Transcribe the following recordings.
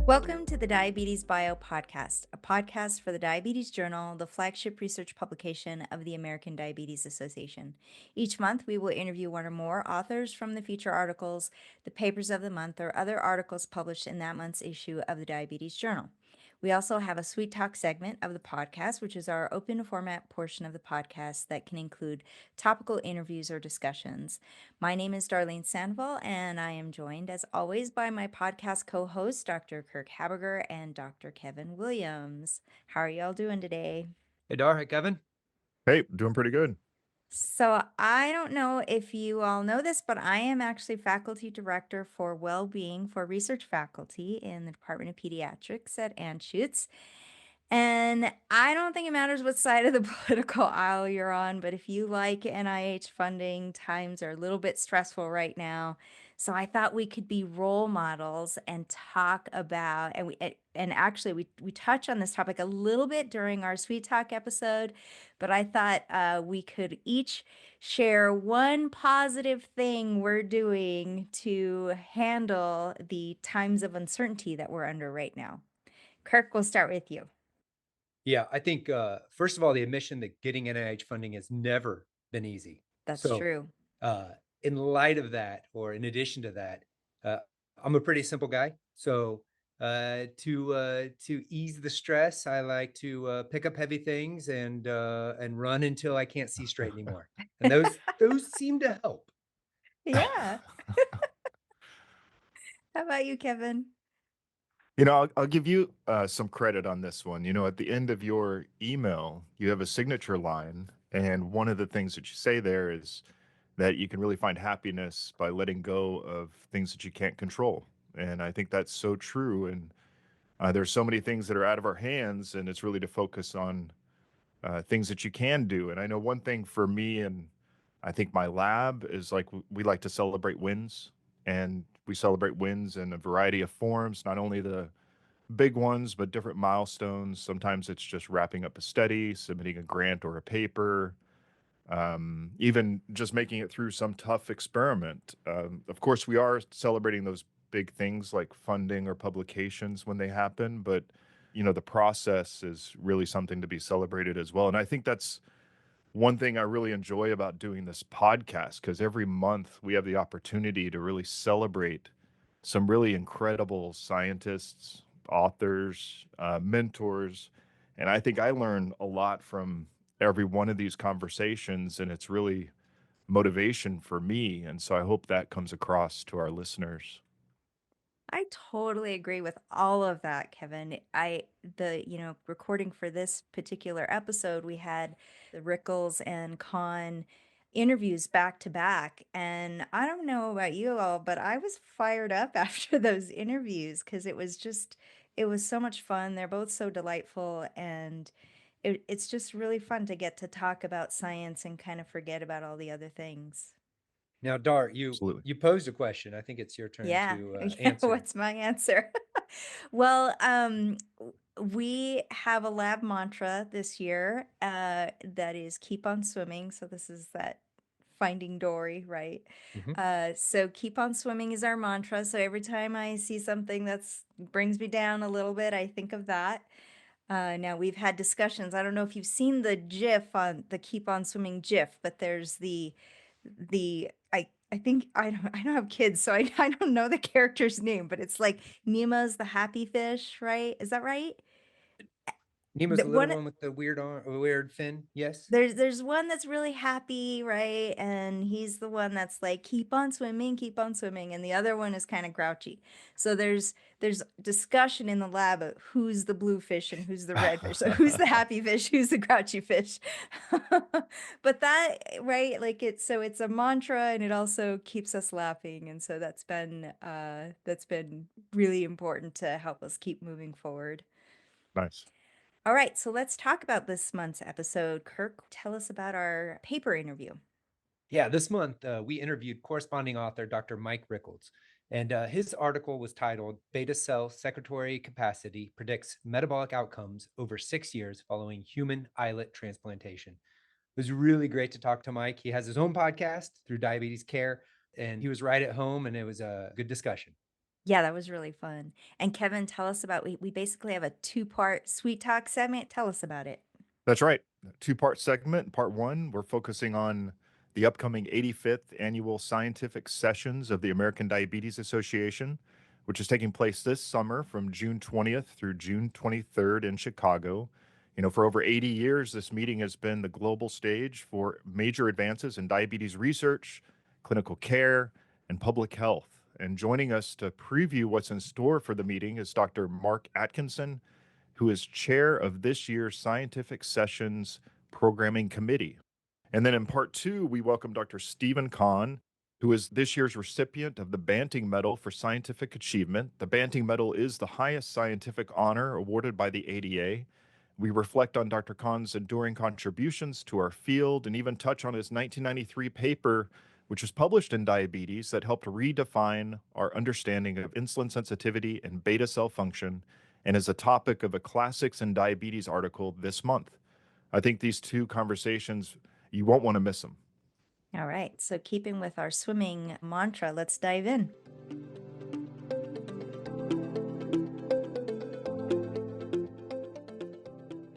Welcome to the Diabetes Bio Podcast, a podcast for the Diabetes Journal, the flagship research publication of the American Diabetes Association. Each month, we will interview one or more authors from the feature articles, the papers of the month, or other articles published in that month's issue of the Diabetes Journal. We also have a Sweet Talk segment of the podcast, which is our open format portion of the podcast that can include topical interviews or discussions. My name is Darlene Sandoval, and I am joined, as always, by my podcast co-hosts, Dr. Kirk Haberger and Dr. Kevin Williams. How are y'all doing today? Hey, Dar. Hey, Kevin. Hey, doing pretty good. So I don't know if you all know this, but I am actually faculty director for well-being for research faculty in the Department of Pediatrics at Anschutz. And I don't think it matters what side of the political aisle you're on, but if you like NIH funding, times are a little bit stressful right now. So I thought we could be role models and talk about, and actually we touch on this topic a little bit during our Sweet Talk episode, but I thought we could each share one positive thing we're doing to handle the times of uncertainty that we're under right now. Kirk, we'll start with you. Yeah, I think, first of all, the admission that getting NIH funding has never been easy. That's So, true. in light of that, or in addition to that, I'm a pretty simple guy. So, to ease the stress, I like to pick up heavy things and run until I can't see straight anymore. And those seem to help. Yeah. How about you, Kevin? I'll give you some credit on this one. At the end of your email, you have a signature line. And one of the things that you say there is that you can really find happiness by letting go of things that you can't control. And I think that's so true. And there's so many things that are out of our hands, and it's really to focus on things that you can do. And I know one thing for me, and I think my lab is like we like to celebrate wins, and we celebrate wins in a variety of forms, not only the big ones, but different milestones. Sometimes it's just wrapping up a study, submitting a grant or a paper, even just making it through some tough experiment. Of course, we are celebrating those big things like funding or publications when they happen, but the process is really something to be celebrated as well. And I think that's one thing I really enjoy about doing this podcast, because every month we have the opportunity to really celebrate some really incredible scientists, authors, mentors. And I think I learn a lot from every one of these conversations, and it's really motivation for me. And so I hope that comes across to our listeners. I totally agree with all of that, Kevin. Recording for this particular episode, we had the Rickels and Kahn interviews back to back. And I don't know about you all, but I was fired up after those interviews because it was so much fun. They're both so delightful, and it's just really fun to get to talk about science and kind of forget about all the other things. Now, Dar, you Absolutely. posed a question. I think it's your turn Yeah. to Yeah. answer. What's my answer? Well, we have a lab mantra this year that is keep on swimming. So this is that Finding Dory, right? So keep on swimming is our mantra. So every time I see something that's brings me down a little bit, I think of that. Now we've had discussions. I don't know if you've seen the GIF on the Keep on Swimming GIF, but there's the I think I don't have kids, so I don't know the character's name, but it's like Nemo's the happy fish, right? Is that right? Nemo's The the little one one with the weird fin. Yes. there's one that's really happy, right? And he's the one that's like keep on swimming, and the other one is kind of grouchy. So there's discussion in the lab of who's the blue fish and who's the red fish. So who's the happy fish, who's the grouchy fish? But that, right, like it's a mantra, and it also keeps us laughing, and so that's been really important to help us keep moving forward. Nice. All right, so let's talk about this month's episode. Kirk, tell us about our paper interview. Yeah, this month we interviewed corresponding author Dr. Mike Rickels, and his article was titled Beta Cell Secretory Capacity Predicts Metabolic Outcomes Over 6 Years Following Human Islet Transplantation. was really great to talk to Mike. He has his own podcast through Diabetes Care, and he was right at home, and it was a good discussion. Yeah, that was really fun. And Kevin, tell us about we basically have a two-part sweet talk segment. Tell us about it. That's right. Two-part segment. Part one, we're focusing on the upcoming 85th annual scientific sessions of the American Diabetes Association, which is taking place this summer from June 20th through June 23rd in Chicago. You know, for over 80 years, this meeting has been the global stage for major advances in diabetes research, clinical care, and public health. And joining us to preview what's in store for the meeting is Dr. Mark Atkinson, who is chair of this year's Scientific Sessions Programming Committee. And then in part two, we welcome Dr. Steven Kahn, who is this year's recipient of the Banting Medal for Scientific Achievement. The Banting Medal is the highest scientific honor awarded by the ADA. We reflect on Dr. Kahn's enduring contributions to our field and even touch on his 1993 paper, which was published in Diabetes, that helped redefine our understanding of insulin sensitivity and beta cell function, and is a topic of a Classics in Diabetes article this month. I think these two conversations, you won't want to miss them. All right. So keeping with our swimming mantra, let's dive in.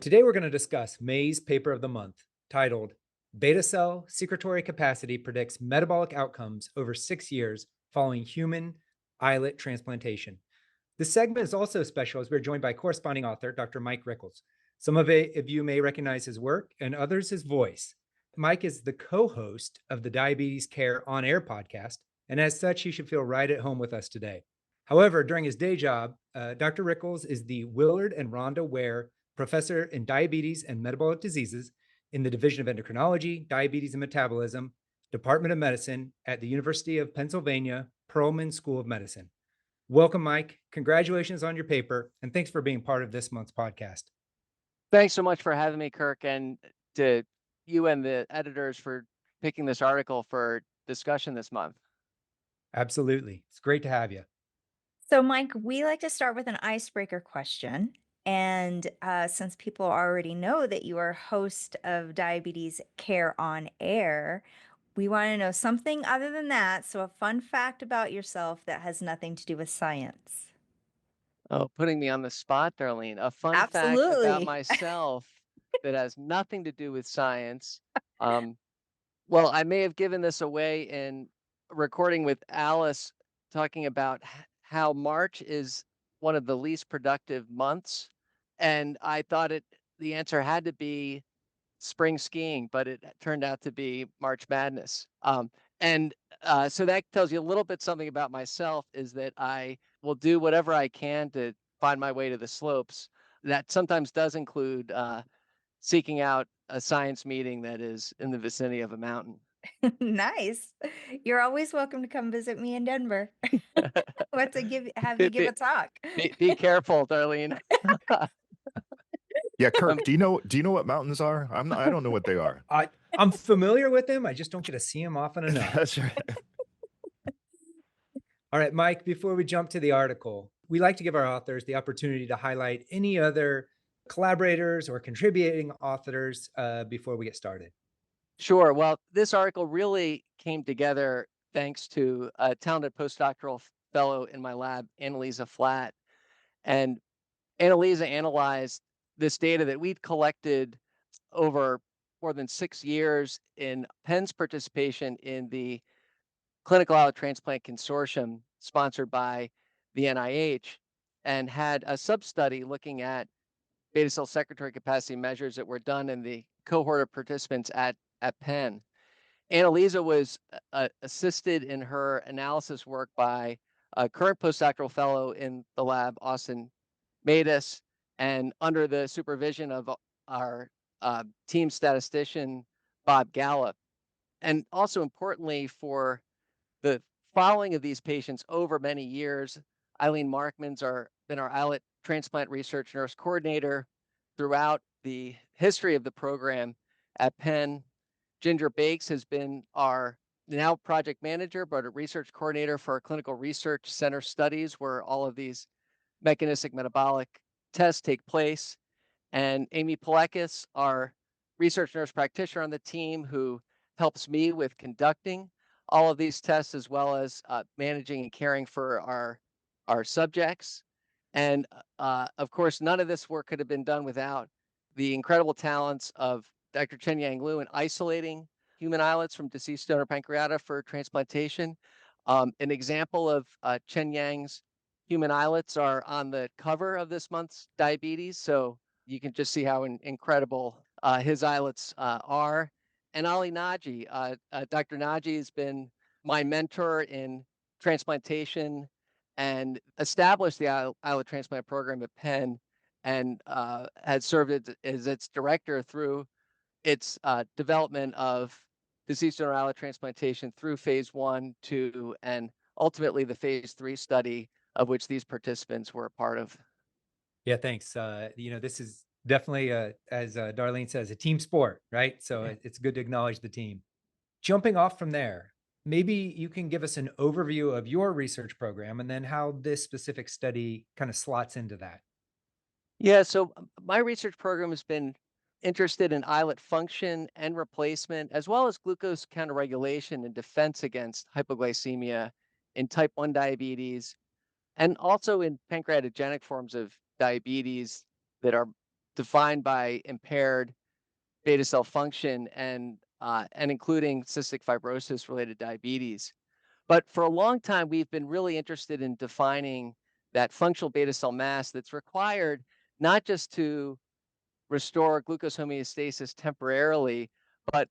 Today, we're going to discuss May's paper of the month, titled Beta Cell Secretory Capacity Predicts Metabolic Outcomes Over 6 Years Following Human Islet Transplantation. This segment is also special as we're joined by corresponding author, Dr. Mike Rickels. Some of you may recognize his work and others his voice. Mike is the co-host of the Diabetes Care On Air podcast, and as such, he should feel right at home with us today. However, during his day job, Dr. Rickels is the Willard and Rhoda Ware Professor in Diabetes and Metabolic Diseases in the Division of Endocrinology, Diabetes and Metabolism, Department of Medicine at the University of Pennsylvania, Perelman School of Medicine. Welcome, Mike. Congratulations on your paper, and thanks for being part of this month's podcast. Thanks so much for having me, Kirk, and to you and the editors for picking this article for discussion this month. Absolutely. It's great to have you. So, Mike, we like to start with an icebreaker question. And since people already know that you are host of Diabetes Care on Air, we want to know something other than that. So, a fun fact about yourself that has nothing to do with science. Oh, putting me on the spot, Darlene. A fun fact about Absolutely. myself that has nothing to do with science. Well, I may have given this away in recording with Alice, talking about how March is one of the least productive months. And I thought the answer had to be spring skiing, but it turned out to be March Madness. And so that tells you a little bit something about myself, is that I will do whatever I can to find my way to the slopes. That sometimes does include seeking out a science meeting that is in the vicinity of a mountain. Nice. You're always welcome to come visit me in Denver. What to have Be, you give be, a talk. be careful, Darlene. Yeah, Kirk, do you know what mountains are? I don't know what they are. I'm familiar with them. I just don't get to see them often enough. That's right. All right, Mike, before we jump to the article, we like to give our authors the opportunity to highlight any other collaborators or contributing authors before we get started. Sure. Well, this article really came together thanks to a talented postdoctoral fellow in my lab, Annalisa Flatt. And Annalisa analyzed this data that we'd collected over more than 6 years in Penn's participation in the Clinical Islet Transplant Consortium sponsored by the NIH, and had a sub-study looking at beta cell secretory capacity measures that were done in the cohort of participants at Penn. Annalisa was assisted in her analysis work by a current postdoctoral fellow in the lab, Austin Matus, and under the supervision of our team statistician, Bob Gallup. And also importantly, for the following of these patients over many years, Eileen Markman's been our Islet transplant research nurse coordinator throughout the history of the program at Penn. Ginger Bakes has been our now project manager, but a research coordinator for our clinical research center studies, where all of these mechanistic metabolic tests take place. And Amy Palekis, our research nurse practitioner on the team who helps me with conducting all of these tests, as well as managing and caring for our subjects. And of course, none of this work could have been done without the incredible talents of Dr. Chen-Yang Liu in isolating human islets from deceased donor pancreata for transplantation. An example of Chen-Yang's human islets are on the cover of this month's Diabetes, so you can just see how incredible his islets are. And Ali Naji, Dr. Naji has been my mentor in transplantation and established the islet transplant program at Penn, and has served as its director through its development of deceased donor islet transplantation through phase 1, 2, and ultimately the phase 3 study of which these participants were a part of. Yeah, thanks. This is definitely, as Darlene says, a team sport, right? So it's good to acknowledge the team. Jumping off from there, maybe you can give us an overview of your research program and then how this specific study kind of slots into that. Yeah, so my research program has been interested in islet function and replacement, as well as glucose counterregulation and defense against hypoglycemia in type 1 diabetes, and also in pancreatogenic forms of diabetes that are defined by impaired beta cell function and including cystic fibrosis related diabetes. But for a long time, we've been really interested in defining that functional beta cell mass that's required not just to restore glucose homeostasis temporarily, but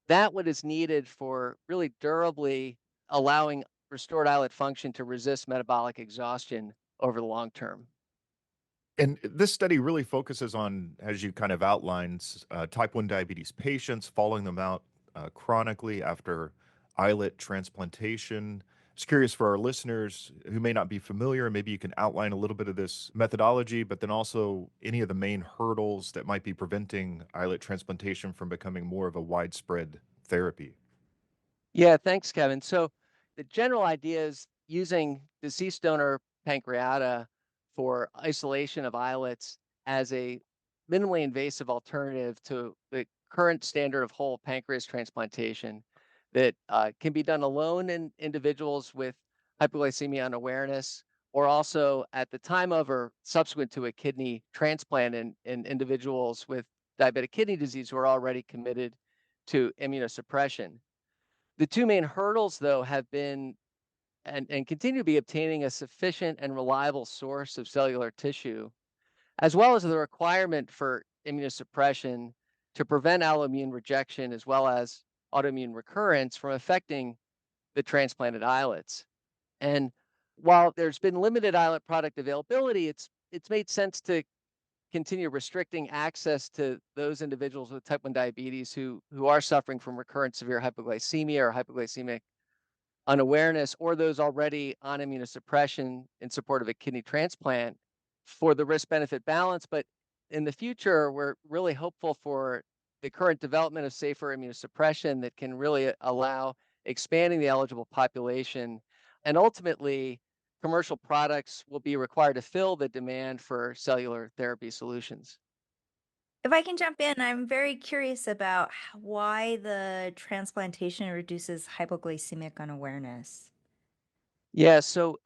that what is needed for really durably allowing restored islet function to resist metabolic exhaustion over the long term. And this study really focuses on, as you kind of outlined, type 1 diabetes patients, following them out chronically after islet transplantation. Just curious for our listeners who may not be familiar, maybe you can outline a little bit of this methodology, but then also any of the main hurdles that might be preventing islet transplantation from becoming more of a widespread therapy. Yeah, thanks, Kevin. So the general idea is using deceased donor pancreata for isolation of islets as a minimally invasive alternative to the current standard of whole pancreas transplantation that can be done alone in individuals with hypoglycemia unawareness, or also at the time of or subsequent to a kidney transplant in individuals with diabetic kidney disease who are already committed to immunosuppression. The two main hurdles, though, have been and continue to be obtaining a sufficient and reliable source of cellular tissue, as well as the requirement for immunosuppression to prevent alloimmune rejection as well as autoimmune recurrence from affecting the transplanted islets. And while there's been limited islet product availability, it's made sense to continue restricting access to those individuals with type 1 diabetes who are suffering from recurrent severe hypoglycemia or hypoglycemic unawareness, or those already on immunosuppression in support of a kidney transplant for the risk benefit balance. But in the future, we're really hopeful for the current development of safer immunosuppression that can really allow expanding the eligible population. And ultimately, commercial products will be required to fill the demand for cellular therapy solutions. If I can jump in, I'm very curious about why the transplantation reduces hypoglycemic unawareness. Yeah, so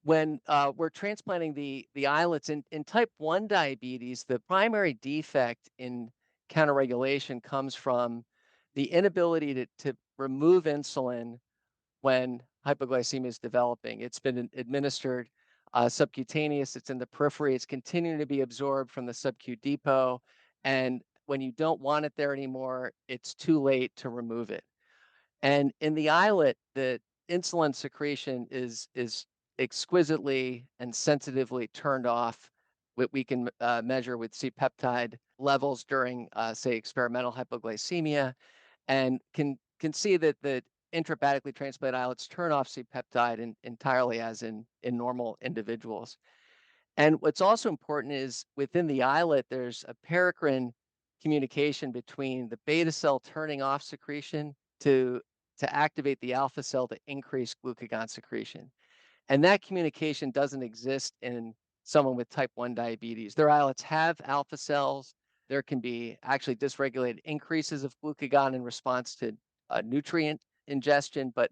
when we're transplanting the islets in type 1 diabetes, the primary defect in counterregulation comes from the inability to remove insulin when hypoglycemia is developing. It's been administered subcutaneous, it's in the periphery, it's continuing to be absorbed from the subcu depot. And when you don't want it there anymore, it's too late to remove it. And in the islet, the insulin secretion is exquisitely and sensitively turned off. What we can measure with C-peptide levels during, say, experimental hypoglycemia, and can see that the intrahepatically transplanted islets turn off C-peptide entirely as in normal individuals. And what's also important is within the islet, there's a paracrine communication between the beta cell turning off secretion to activate the alpha cell to increase glucagon secretion. And that communication doesn't exist in someone with type 1 diabetes. Their islets have alpha cells, there can be actually dysregulated increases of glucagon in response to nutrient ingestion, but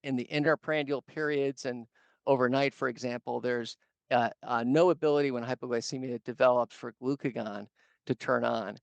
in the interprandial periods and overnight, for example, there's no ability when hypoglycemia develops for glucagon to turn on.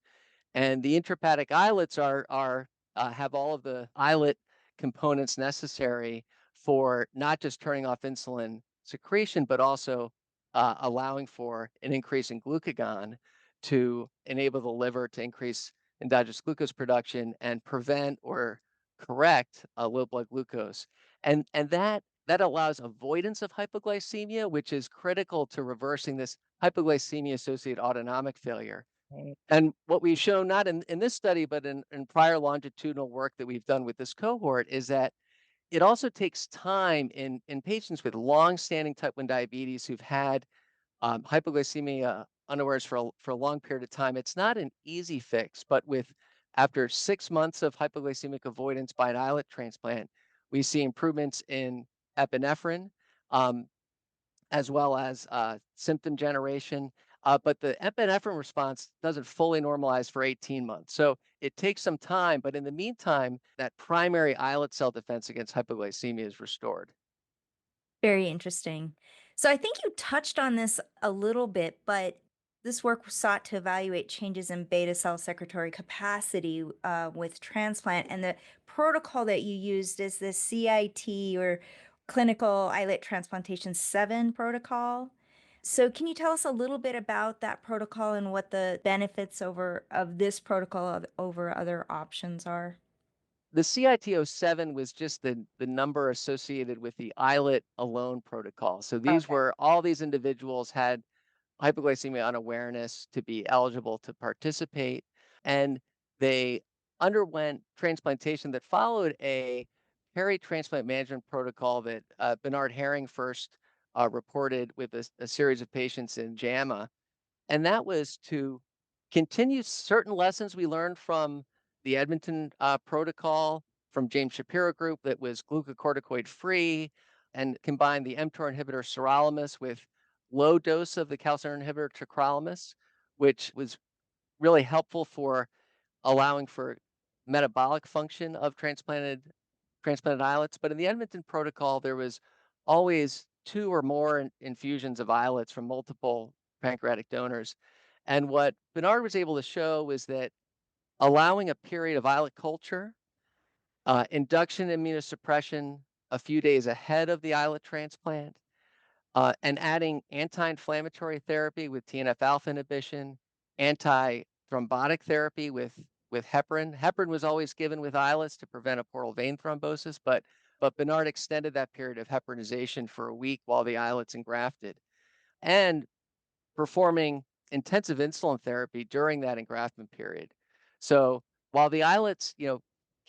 And the intrahepatic islets have all of the islet components necessary for not just turning off insulin secretion, but also allowing for an increase in glucagon to enable the liver to increase endogenous glucose production and prevent or correct low blood glucose. And that allows avoidance of hypoglycemia, which is critical to reversing this hypoglycemia associated autonomic failure. Right. And what we've shown, not in this study, but in prior longitudinal work that we've done with this cohort, is that it also takes time in patients with long-standing type 1 diabetes who've had hypoglycemia unawares for a long period of time. It's not an easy fix, but after 6 months of hypoglycemic avoidance by an islet transplant, we see improvements in epinephrine, um, as well as symptom generation. But the epinephrine response doesn't fully normalize for 18 months. So it takes some time, but in the meantime, that primary islet cell defense against hypoglycemia is restored. Very interesting. So I think you touched on this a little bit, but this work sought to evaluate changes in beta cell secretory capacity with transplant. And the protocol that you used is the CIT, or Clinical Islet Transplantation 7 protocol. So can you tell us a little bit about that protocol and what the benefits of this protocol over other options are? The CIT-07 was just the number associated with the islet alone protocol. So these Okay. were all these individuals had hypoglycemia unawareness to be eligible to participate, and they underwent transplantation that followed a peri-transplant management protocol that Bernard Herring first reported with a series of patients in JAMA, and that was to continue certain lessons we learned from the Edmonton protocol from James Shapiro group that was glucocorticoid free, and combine the mTOR inhibitor sirolimus with low dose of the calcineurin inhibitor tacrolimus, which was really helpful for allowing for metabolic function of transplanted islets. But in the Edmonton protocol, there was always two or more infusions of islets from multiple pancreatic donors. And what Bernard was able to show was that allowing a period of islet culture, induction immunosuppression a few days ahead of the islet transplant, and adding anti-inflammatory therapy with TNF alpha inhibition, anti-thrombotic therapy with heparin. Heparin was always given with islets to prevent a portal vein thrombosis, but Bernard extended that period of heparinization for a week while the islets engrafted, and performing intensive insulin therapy during that engraftment period. So while the islets,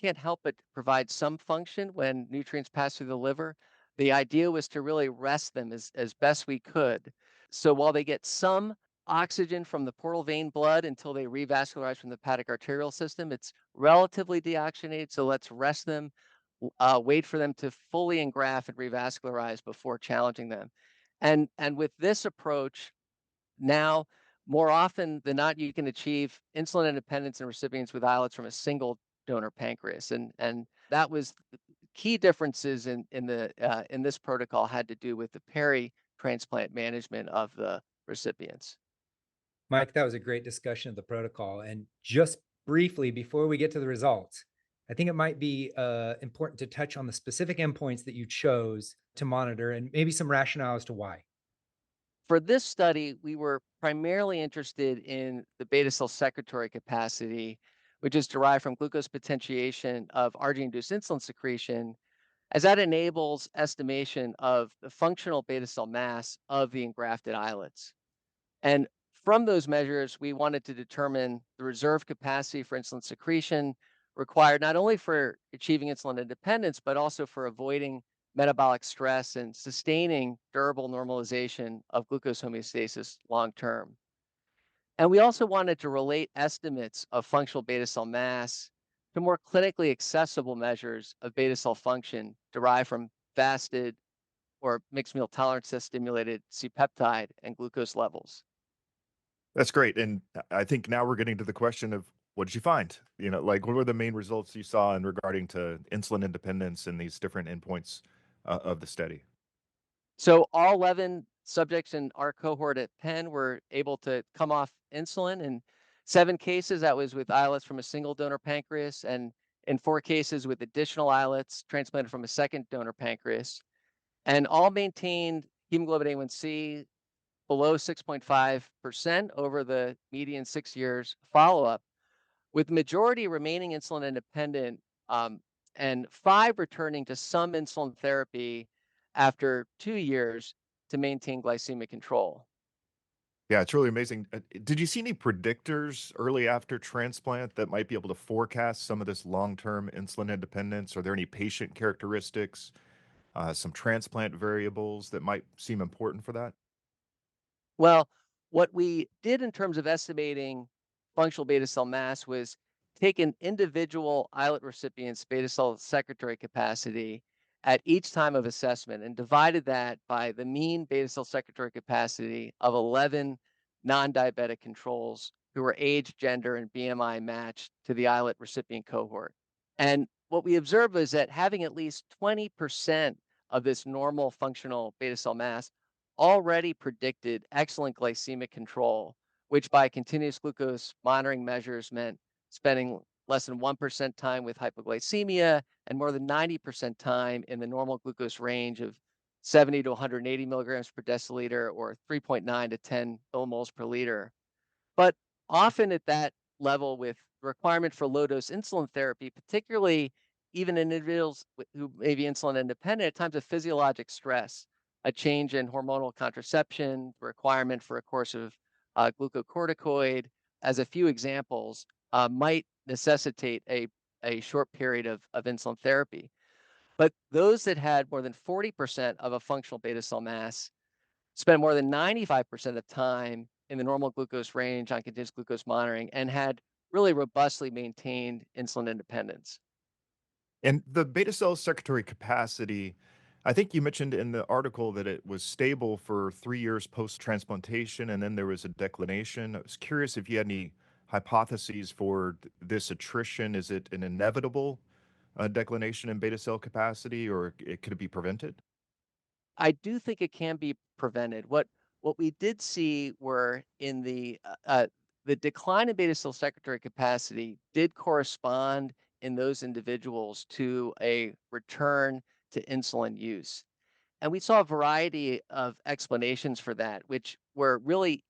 can't help but provide some function when nutrients pass through the liver, the idea was to really rest them as best we could. So while they get some oxygen from the portal vein blood until they revascularize from the hepatic arterial system, it's relatively deoxygenated. So let's rest them, wait for them to fully engraft and revascularize before challenging them. And with this approach, now, more often than not, you can achieve insulin independence in recipients with islets from a single donor pancreas, and that was the key differences in this protocol had to do with the peri-transplant management of the recipients. Mike, that was a great discussion of the protocol. And just briefly, before we get to the results, I think it might be important to touch on the specific endpoints that you chose to monitor and maybe some rationale as to why. For this study, we were primarily interested in the beta cell secretory capacity, which is derived from glucose potentiation of RG-induced insulin secretion, as that enables estimation of the functional beta cell mass of the engrafted islets. And from those measures, we wanted to determine the reserve capacity for insulin secretion required not only for achieving insulin independence, but also for avoiding metabolic stress and sustaining durable normalization of glucose homeostasis long term. And we also wanted to relate estimates of functional beta cell mass to more clinically accessible measures of beta cell function derived from fasted or mixed meal tolerance test stimulated C-peptide and glucose levels. That's great. And I think now we're getting to the question of what did you find? Like what were the main results you saw in regarding to insulin independence and these different endpoints of the study? So all 11 subjects in our cohort at Penn were able to come off insulin. In 7 cases, that was with islets from a single donor pancreas, and in 4 cases with additional islets transplanted from a second donor pancreas, and all maintained hemoglobin A1C below 6.5% over the median 6 years follow-up, with the majority remaining insulin independent, um, and 5 returning to some insulin therapy after 2 years to maintain glycemic control. Yeah, it's really amazing. Did you see any predictors early after transplant that might be able to forecast some of this long-term insulin independence? Are there any patient characteristics, some transplant variables that might seem important for that? Well, what we did in terms of estimating functional beta cell mass was take an individual islet recipient's beta cell secretory capacity at each time of assessment and divided that by the mean beta cell secretory capacity of 11 non-diabetic controls who were age, gender, and BMI matched to the islet recipient cohort. And what we observed was that having at least 20% of this normal functional beta cell mass already predicted excellent glycemic control, which by continuous glucose monitoring measures meant spending less than 1% time with hypoglycemia and more than 90% time in the normal glucose range of 70 to 180 milligrams per deciliter or 3.9 to 10 millimoles per liter. But often at that level with requirement for low dose insulin therapy, particularly even in individuals who may be insulin independent at times of physiologic stress, a change in hormonal contraception, the requirement for a course of glucocorticoid, as a few examples, might necessitate a short period of insulin therapy. But those that had more than 40% of a functional beta cell mass spent more than 95% of time in the normal glucose range on continuous glucose monitoring and had really robustly maintained insulin independence. And the beta cell secretory capacity, I think you mentioned in the article that it was stable for 3 years post transplantation, and then there was a declination. I was curious if you had any hypotheses for this attrition. Is it an inevitable declination in beta cell capacity, or could it be prevented? I do think it can be prevented. What we did see were in the decline in beta cell secretory capacity did correspond in those individuals to a return to insulin use. And we saw a variety of explanations for that, which were really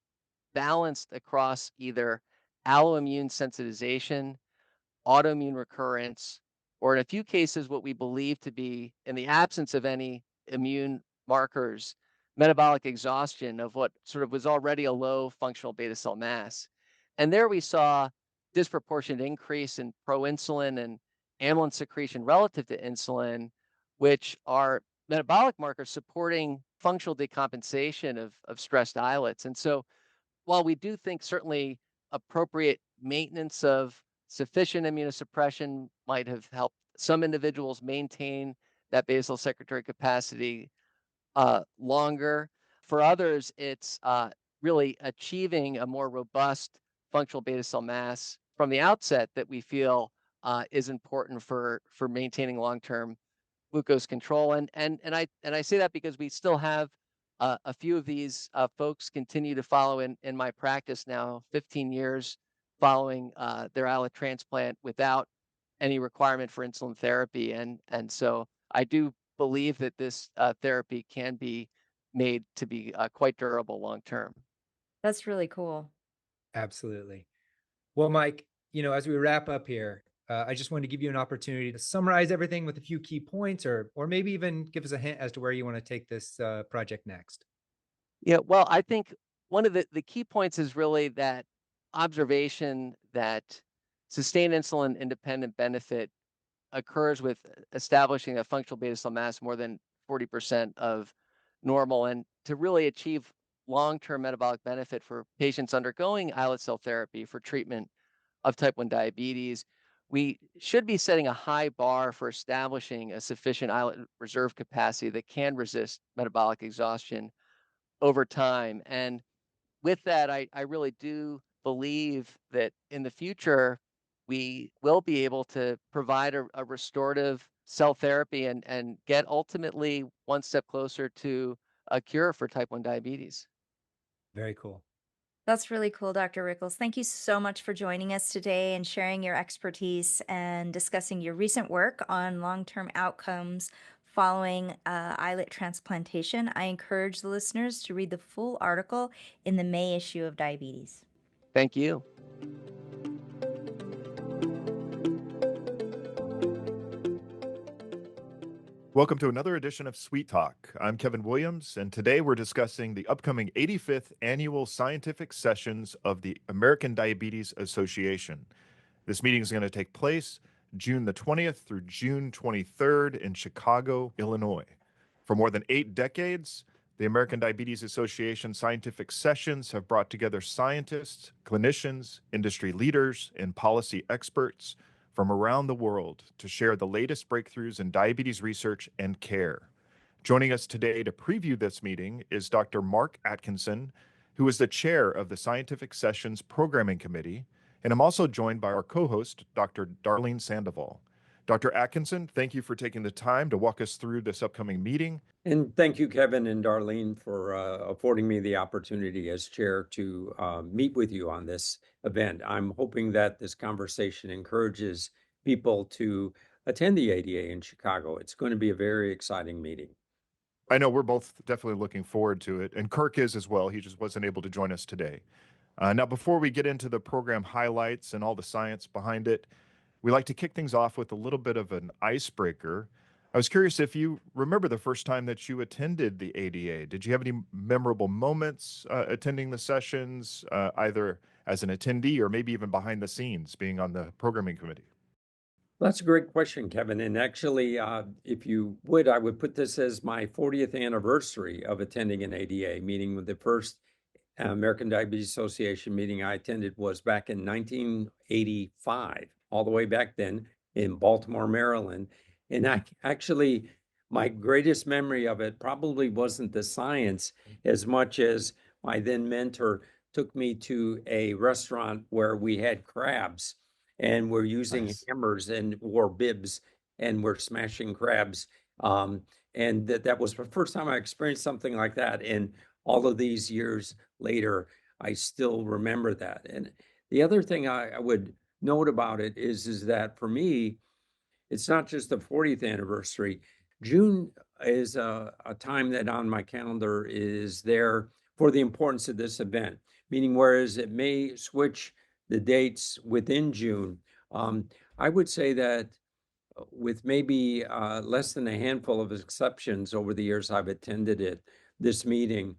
balanced across either alloimmune sensitization, autoimmune recurrence, or in a few cases, what we believe to be, in the absence of any immune markers, metabolic exhaustion of what sort of was already a low functional beta cell mass. And there we saw disproportionate increase in proinsulin and amylin secretion relative to insulin, which are metabolic markers supporting functional decompensation of stressed islets. And so while we do think certainly appropriate maintenance of sufficient immunosuppression might have helped some individuals maintain that basal secretory capacity longer. For others, it's really achieving a more robust functional beta cell mass from the outset that we feel is important for maintaining long-term glucose control. And I say that because we still have a few of these folks continue to follow in my practice now, 15 years following their islet transplant without any requirement for insulin therapy. And so I do believe that this therapy can be made to be quite durable long term. That's really cool. Absolutely. Well, Mike, as we wrap up here, I just wanted to give you an opportunity to summarize everything with a few key points, or maybe even give us a hint as to where you want to take this project next. Yeah, well, I think one of the key points is really that observation that sustained insulin independent benefit occurs with establishing a functional beta cell mass more than 40% of normal. And to really achieve long-term metabolic benefit for patients undergoing islet cell therapy for treatment of type 1 diabetes, we should be setting a high bar for establishing a sufficient islet reserve capacity that can resist metabolic exhaustion over time. And with that, I really do believe that in the future, we will be able to provide a restorative cell therapy and get ultimately one step closer to a cure for type 1 diabetes. Very cool. That's really cool, Dr. Rickels. Thank you so much for joining us today and sharing your expertise and discussing your recent work on long-term outcomes following islet transplantation. I encourage the listeners to read the full article in the May issue of Diabetes. Thank you. Welcome to another edition of Sweet Talk. I'm Kevin Williams, and today we're discussing the upcoming 85th Annual Scientific Sessions of the American Diabetes Association. This meeting is going to take place June the 20th through June 23rd in Chicago, Illinois. For more than 8 decades, the American Diabetes Association Scientific Sessions have brought together scientists, clinicians, industry leaders, and policy experts from around the world to share the latest breakthroughs in diabetes research and care. Joining us today to preview this meeting is Dr. Mark Atkinson, who is the chair of the Scientific Sessions Programming Committee, and I'm also joined by our co-host, Dr. Darlene Sandoval. Dr. Atkinson, thank you for taking the time to walk us through this upcoming meeting. And thank you, Kevin and Darlene, for affording me the opportunity as chair to meet with you on this event. I'm hoping that this conversation encourages people to attend the ADA in Chicago. It's going to be a very exciting meeting. I know we're both definitely looking forward to it, and Kirk is as well. He just wasn't able to join us today. Now, before we get into the program highlights and all the science behind it, we like to kick things off with a little bit of an icebreaker. I was curious if you remember the first time that you attended the ADA. Did you have any memorable moments attending the sessions, either as an attendee or maybe even behind the scenes, being on the programming committee? That's a great question, Kevin. And actually, if you would, I would put this as my 40th anniversary of attending an ADA, meaning with the first American Diabetes Association meeting I attended was back in 1985, all the way back then in Baltimore, Maryland. And actually, my greatest memory of it probably wasn't the science as much as my then mentor took me to a restaurant where we had crabs and we're using Nice. hammers and wore bibs and we're smashing crabs. And that was the first time I experienced something like that. And all of these years later, I still remember that. And the other thing I would note about it is that for me, it's not just the 40th anniversary. June is a time that on my calendar is there for the importance of this event, meaning whereas it may switch the dates within June, I would say that with maybe less than a handful of exceptions over the years I've attended this meeting,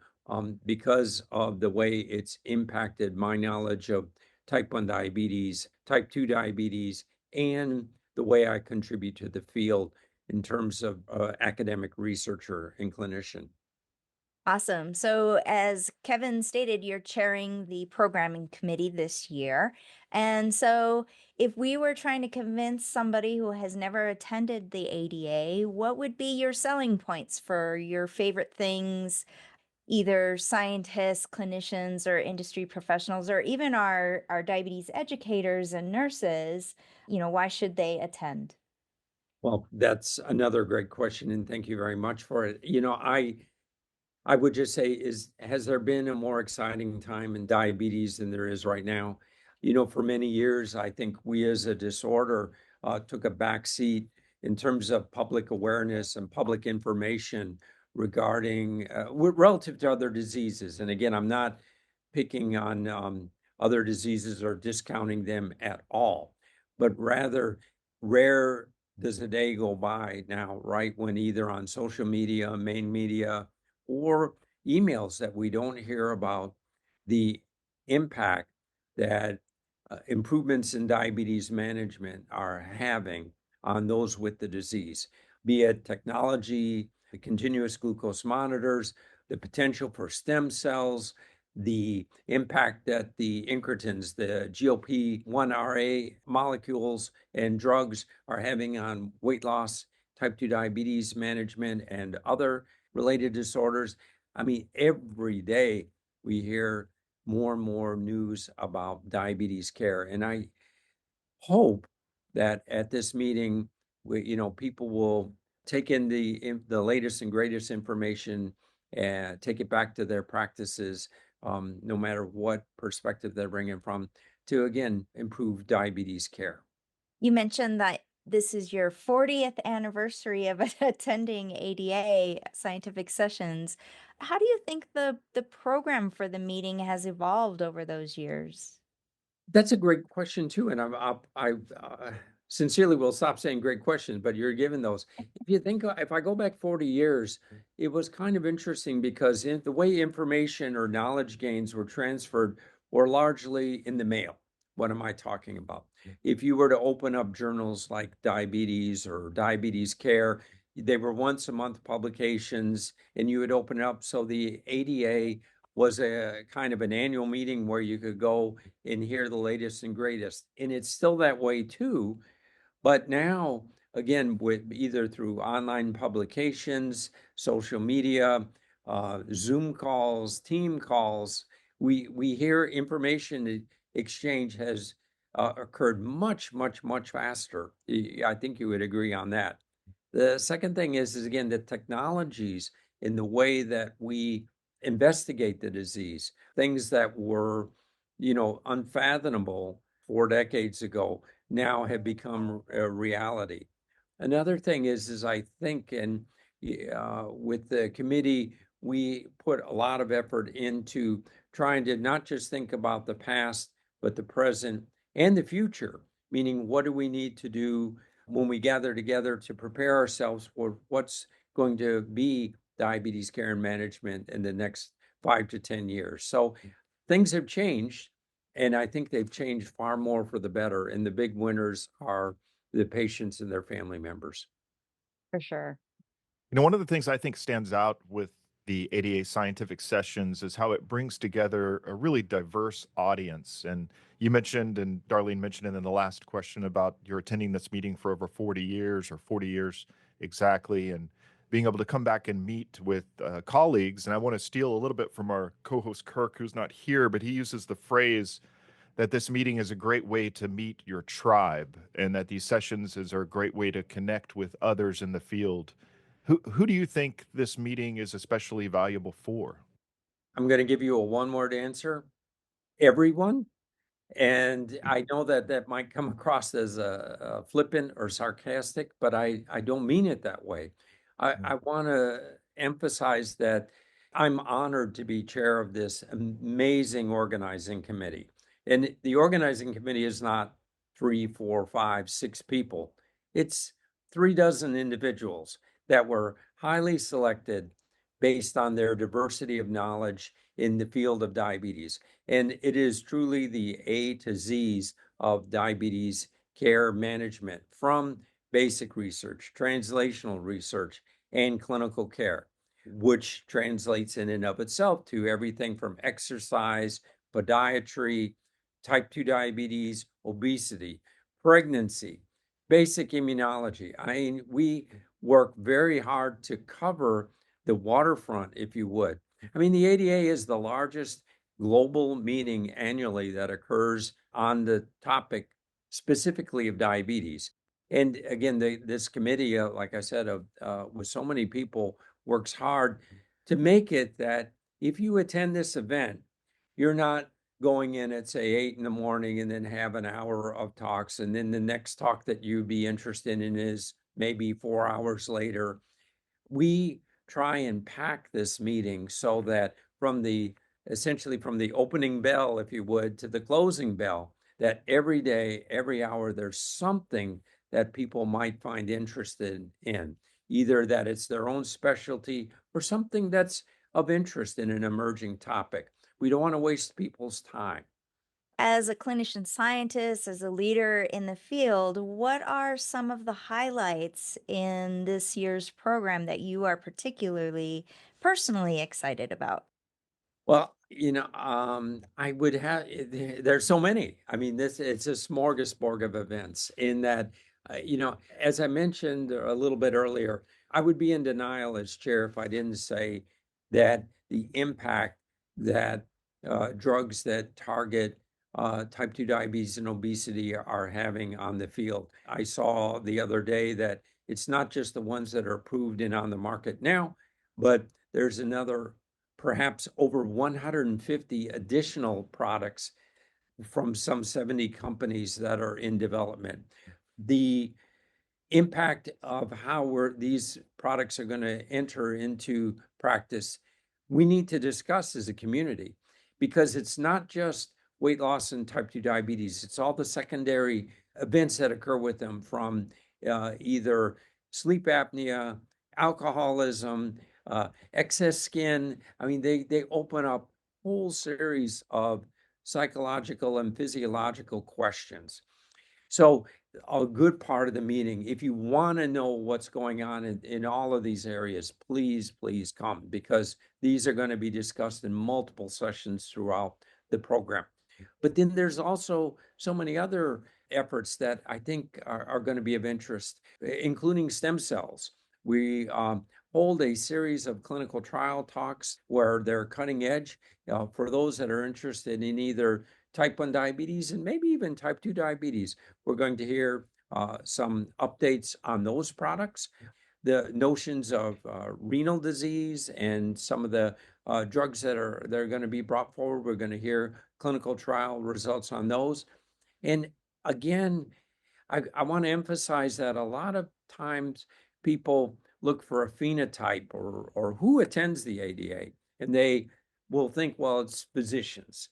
because of the way it's impacted my knowledge of type 1 diabetes, type 2 diabetes, and the way I contribute to the field in terms of academic researcher and clinician. Awesome. So, as Kevin stated, you're chairing the programming committee this year. And so, if we were trying to convince somebody who has never attended the ADA, what would be your selling points for your favorite things, either scientists, clinicians, or industry professionals, or even our diabetes educators and nurses? Why should they attend? Well, that's another great question, and thank you very much for it. I would just say has there been a more exciting time in diabetes than there is right now? For many years, I think we as a disorder took a back seat in terms of public awareness and public information regarding relative to other diseases. And again, I'm not picking on other diseases or discounting them at all, but rather rare does a day go by now, right, when either on social media, main media, or emails that we don't hear about the impact that improvements in diabetes management are having on those with the disease, be it technology, the continuous glucose monitors, the potential for stem cells, the impact that the incretins, the GLP-1RA molecules and drugs are having on weight loss, type 2 diabetes management, and other related disorders. I mean, every day we hear more and more news about diabetes care. And I hope that at this meeting, people will take in the latest and greatest information and take it back to their practices, no matter what perspective they're bringing from, to again improve diabetes care. You mentioned that this is your 40th anniversary of attending ADA scientific sessions. How do you think the program for the meeting has evolved over those years? That's a great question too, and I sincerely will stop saying great questions, but you're given those. If you think, if I go back 40 years, it was kind of interesting because the way information or knowledge gains were transferred were largely in the mail. What am I talking about? If you were to open up journals like Diabetes or Diabetes Care, they were once a month publications, and you would open it up. So the ADA was a kind of an annual meeting where you could go and hear the latest and greatest. And it's still that way too. But now, again, with either through online publications, social media, Zoom calls, team calls, we hear information exchange has occurred much, much, much faster. I think you would agree on that. The second thing is again, the technologies in the way that we investigate the disease, things that were, unfathomable 4 decades ago now have become a reality. Another thing is I think, and with the committee, we put a lot of effort into trying to not just think about the past, but the present and the future, meaning what do we need to do when we gather together to prepare ourselves for what's going to be diabetes care and management in the next 5 to 10 years. So things have changed, and I think they've changed far more for the better. And the big winners are the patients and their family members. For sure. One of the things I think stands out with the ADA scientific sessions is how it brings together a really diverse audience. And you mentioned, and Darlene mentioned it in the last question about you're attending this meeting for over 40 years or 40 years exactly, and being able to come back and meet with colleagues. And I want to steal a little bit from our co-host Kirk, who's not here, but he uses the phrase that this meeting is a great way to meet your tribe, and that these sessions are a great way to connect with others in the field. Who do you think this meeting is especially valuable for? I'm going to give you a one-word answer: everyone. And I know that that might come across as a flippant or sarcastic, but I don't mean it that way. I want to emphasize that I'm honored to be chair of this amazing organizing committee. And the organizing committee is not 3, 4, 5, 6 people. It's 36 individuals that were highly selected based on their diversity of knowledge in the field of diabetes. And it is truly the A to Z's of diabetes care management, from basic research, translational research, and clinical care, which translates in and of itself to everything from exercise, podiatry, type 2 diabetes, obesity, pregnancy, basic immunology. I mean, we work very hard to cover the waterfront, if you would. I mean, the ADA is the largest global meeting annually that occurs on the topic specifically of diabetes. And again, this committee, like I said, with so many people, works hard to make it that if you attend this event, you're not going in at say 8 in the morning and then have an hour of talks, and then the next talk that you'd be interested in is maybe 4 hours later. We try and pack this meeting so that essentially from the opening bell, if you would, to the closing bell, that every day, every hour, there's something that people might find interested in, either that it's their own specialty or something that's of interest in an emerging topic. We don't want to waste people's time. As a clinician scientist, as a leader in the field, what are some of the highlights in this year's program that you are particularly personally excited about? Well, I would have, there's so many. I mean, it's a smorgasbord of events in that, as I mentioned a little bit earlier, I would be in denial as chair if I didn't say that the impact that drugs that target type 2 diabetes and obesity are having on the field. I saw the other day that it's not just the ones that are approved and on the market now, but there's another perhaps over 150 additional products from some 70 companies that are in development. The impact of how these products are going to enter into practice, we need to discuss as a community, because it's not just weight loss and type 2 diabetes, it's all the secondary events that occur with them, from either sleep apnea, alcoholism, excess skin. I mean, they open up a whole series of psychological and physiological questions. So a good part of the meeting, if you want to know what's going on in all of these areas, please come, because these are going to be discussed in multiple sessions throughout the program. But then there's also so many other efforts that I think are going to be of interest, including stem cells. We hold a series of clinical trial talks where they're cutting edge for those that are interested in either type 1 diabetes and maybe even type 2 diabetes. We're going to hear some updates on those products, the notions of renal disease, and some of the drugs that are going to be brought forward. We're going to hear clinical trial results on those. And again, I want to emphasize that a lot of times people look for a phenotype or who attends the ADA, and they will think, well, it's physicians.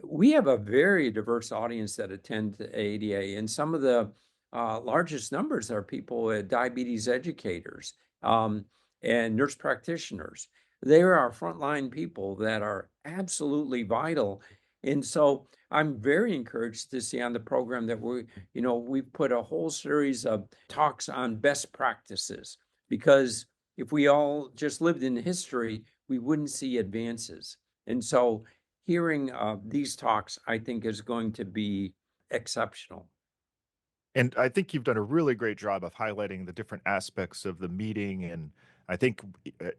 We have a very diverse audience that attend the ADA, and some of the largest numbers are people, diabetes educators, and nurse practitioners. They are our frontline people that are absolutely vital. And so I'm very encouraged to see on the program that we've put a whole series of talks on best practices, because if we all just lived in history, we wouldn't see advances. And so hearing these talks, I think, is going to be exceptional. And I think you've done a really great job of highlighting the different aspects of the meeting. And I think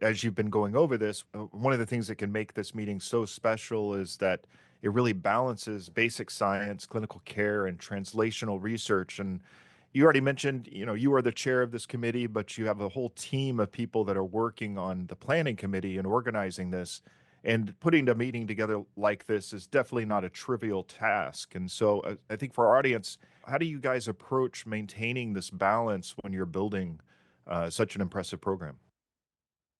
as you've been going over this, one of the things that can make this meeting so special is that it really balances basic science, clinical care, and translational research. And you already mentioned, you are the chair of this committee, but you have a whole team of people that are working on the planning committee and organizing this. And putting a meeting together like this is definitely not a trivial task. And so I think for our audience, how do you guys approach maintaining this balance when you're building such an impressive program?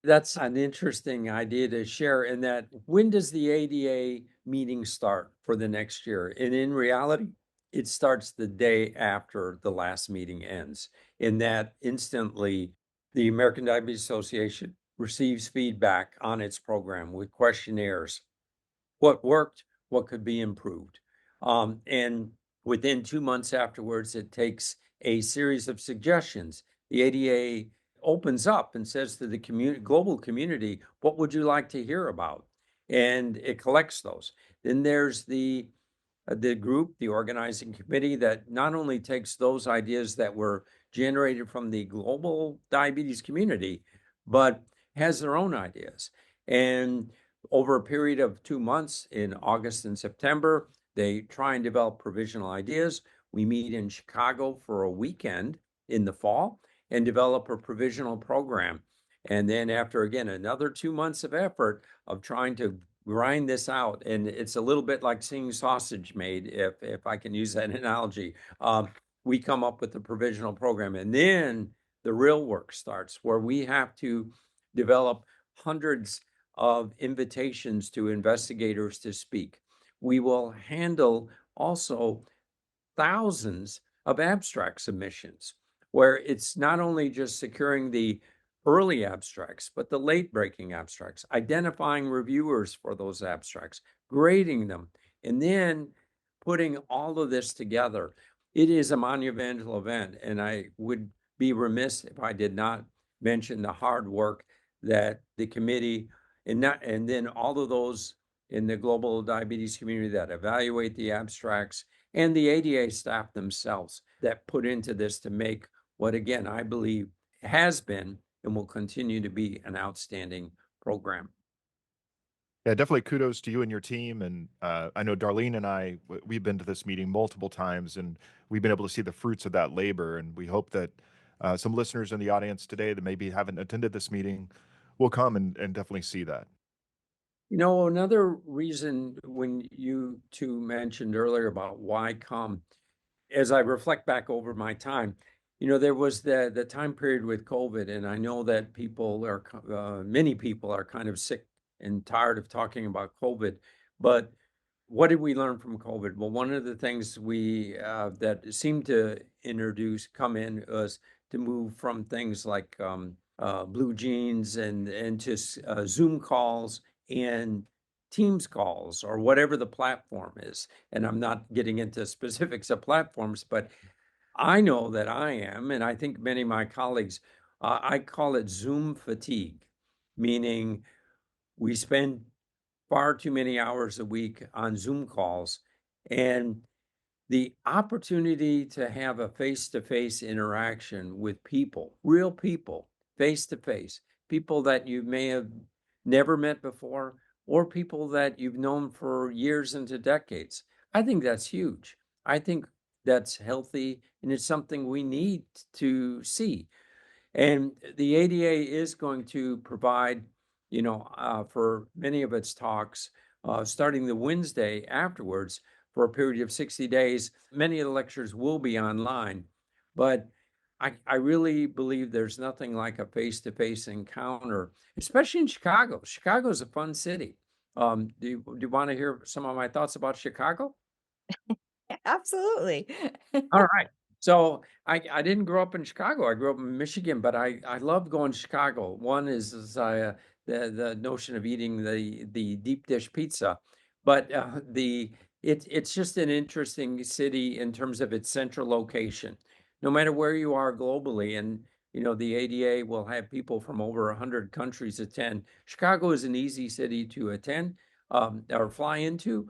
That's an interesting idea to share, in that, when does the ADA meeting start for the next year? And in reality, it starts the day after the last meeting ends, in that instantly the American Diabetes Association receives feedback on its program with questionnaires. What worked, what could be improved. And within 2 months afterwards, it takes a series of suggestions. The ADA opens up and says to the global community, what would you like to hear about? And it collects those. Then there's the group, the organizing committee, that not only takes those ideas that were generated from the global diabetes community, but has their own ideas. And over a period of 2 months, in August and September, they try and develop provisional ideas. We meet in Chicago for a weekend in the fall and develop a provisional program. And then after, again, another 2 months of effort of trying to grind this out, and it's a little bit like seeing sausage made, if I can use that analogy. We come up with the provisional program, and then the real work starts, where we have to develop hundreds of invitations to investigators to speak. We will handle also thousands of abstract submissions, where it's not only just securing the early abstracts, but the late breaking abstracts, identifying reviewers for those abstracts, grading them, and then putting all of this together. It is a monumental event, and I would be remiss if I did not mention the hard work that the committee and then all of those in the global diabetes community that evaluate the abstracts, and the ADA staff themselves that put into this to make what, again, I believe has been and will continue to be an outstanding program. Yeah, definitely kudos to you and your team. And I know Darlene and we've been to this meeting multiple times, and we've been able to see the fruits of that labor. And we hope that some listeners in the audience today that maybe haven't attended this meeting will come and definitely see that. Another reason when you two mentioned earlier about why come, as I reflect back over my time, there was the time period with COVID, and I know that many people are kind of sick and tired of talking about COVID. But what did we learn from COVID? Well, one of the things that seemed to come in was to move from things like blue jeans and to Zoom calls and Teams calls or whatever the platform is. And I'm not getting into specifics of platforms, but I know that I am, and I think many of my colleagues, I call it Zoom fatigue, meaning we spend far too many hours a week on Zoom calls. And the opportunity to have a face-to-face interaction with people, real people, face-to-face, people that you may have never met before, or people that you've known for years into decades. I think that's huge. I think that's healthy, and it's something we need to see. And the ADA is going to provide, for many of its talks, starting the Wednesday afterwards for a period of 60 days. Many of the lectures will be online, but I really believe there's nothing like a face-to-face encounter, especially in Chicago. Chicago is a fun city. Do you want to hear some of my thoughts about Chicago? Absolutely. All right. So I didn't grow up in Chicago. I grew up in Michigan, but I love going to Chicago. One is the notion of eating the deep dish pizza, but it's just an interesting city in terms of its central location. No matter where you are globally, and the ADA will have people from over 100 countries attend. Chicago is an easy city to attend or fly into,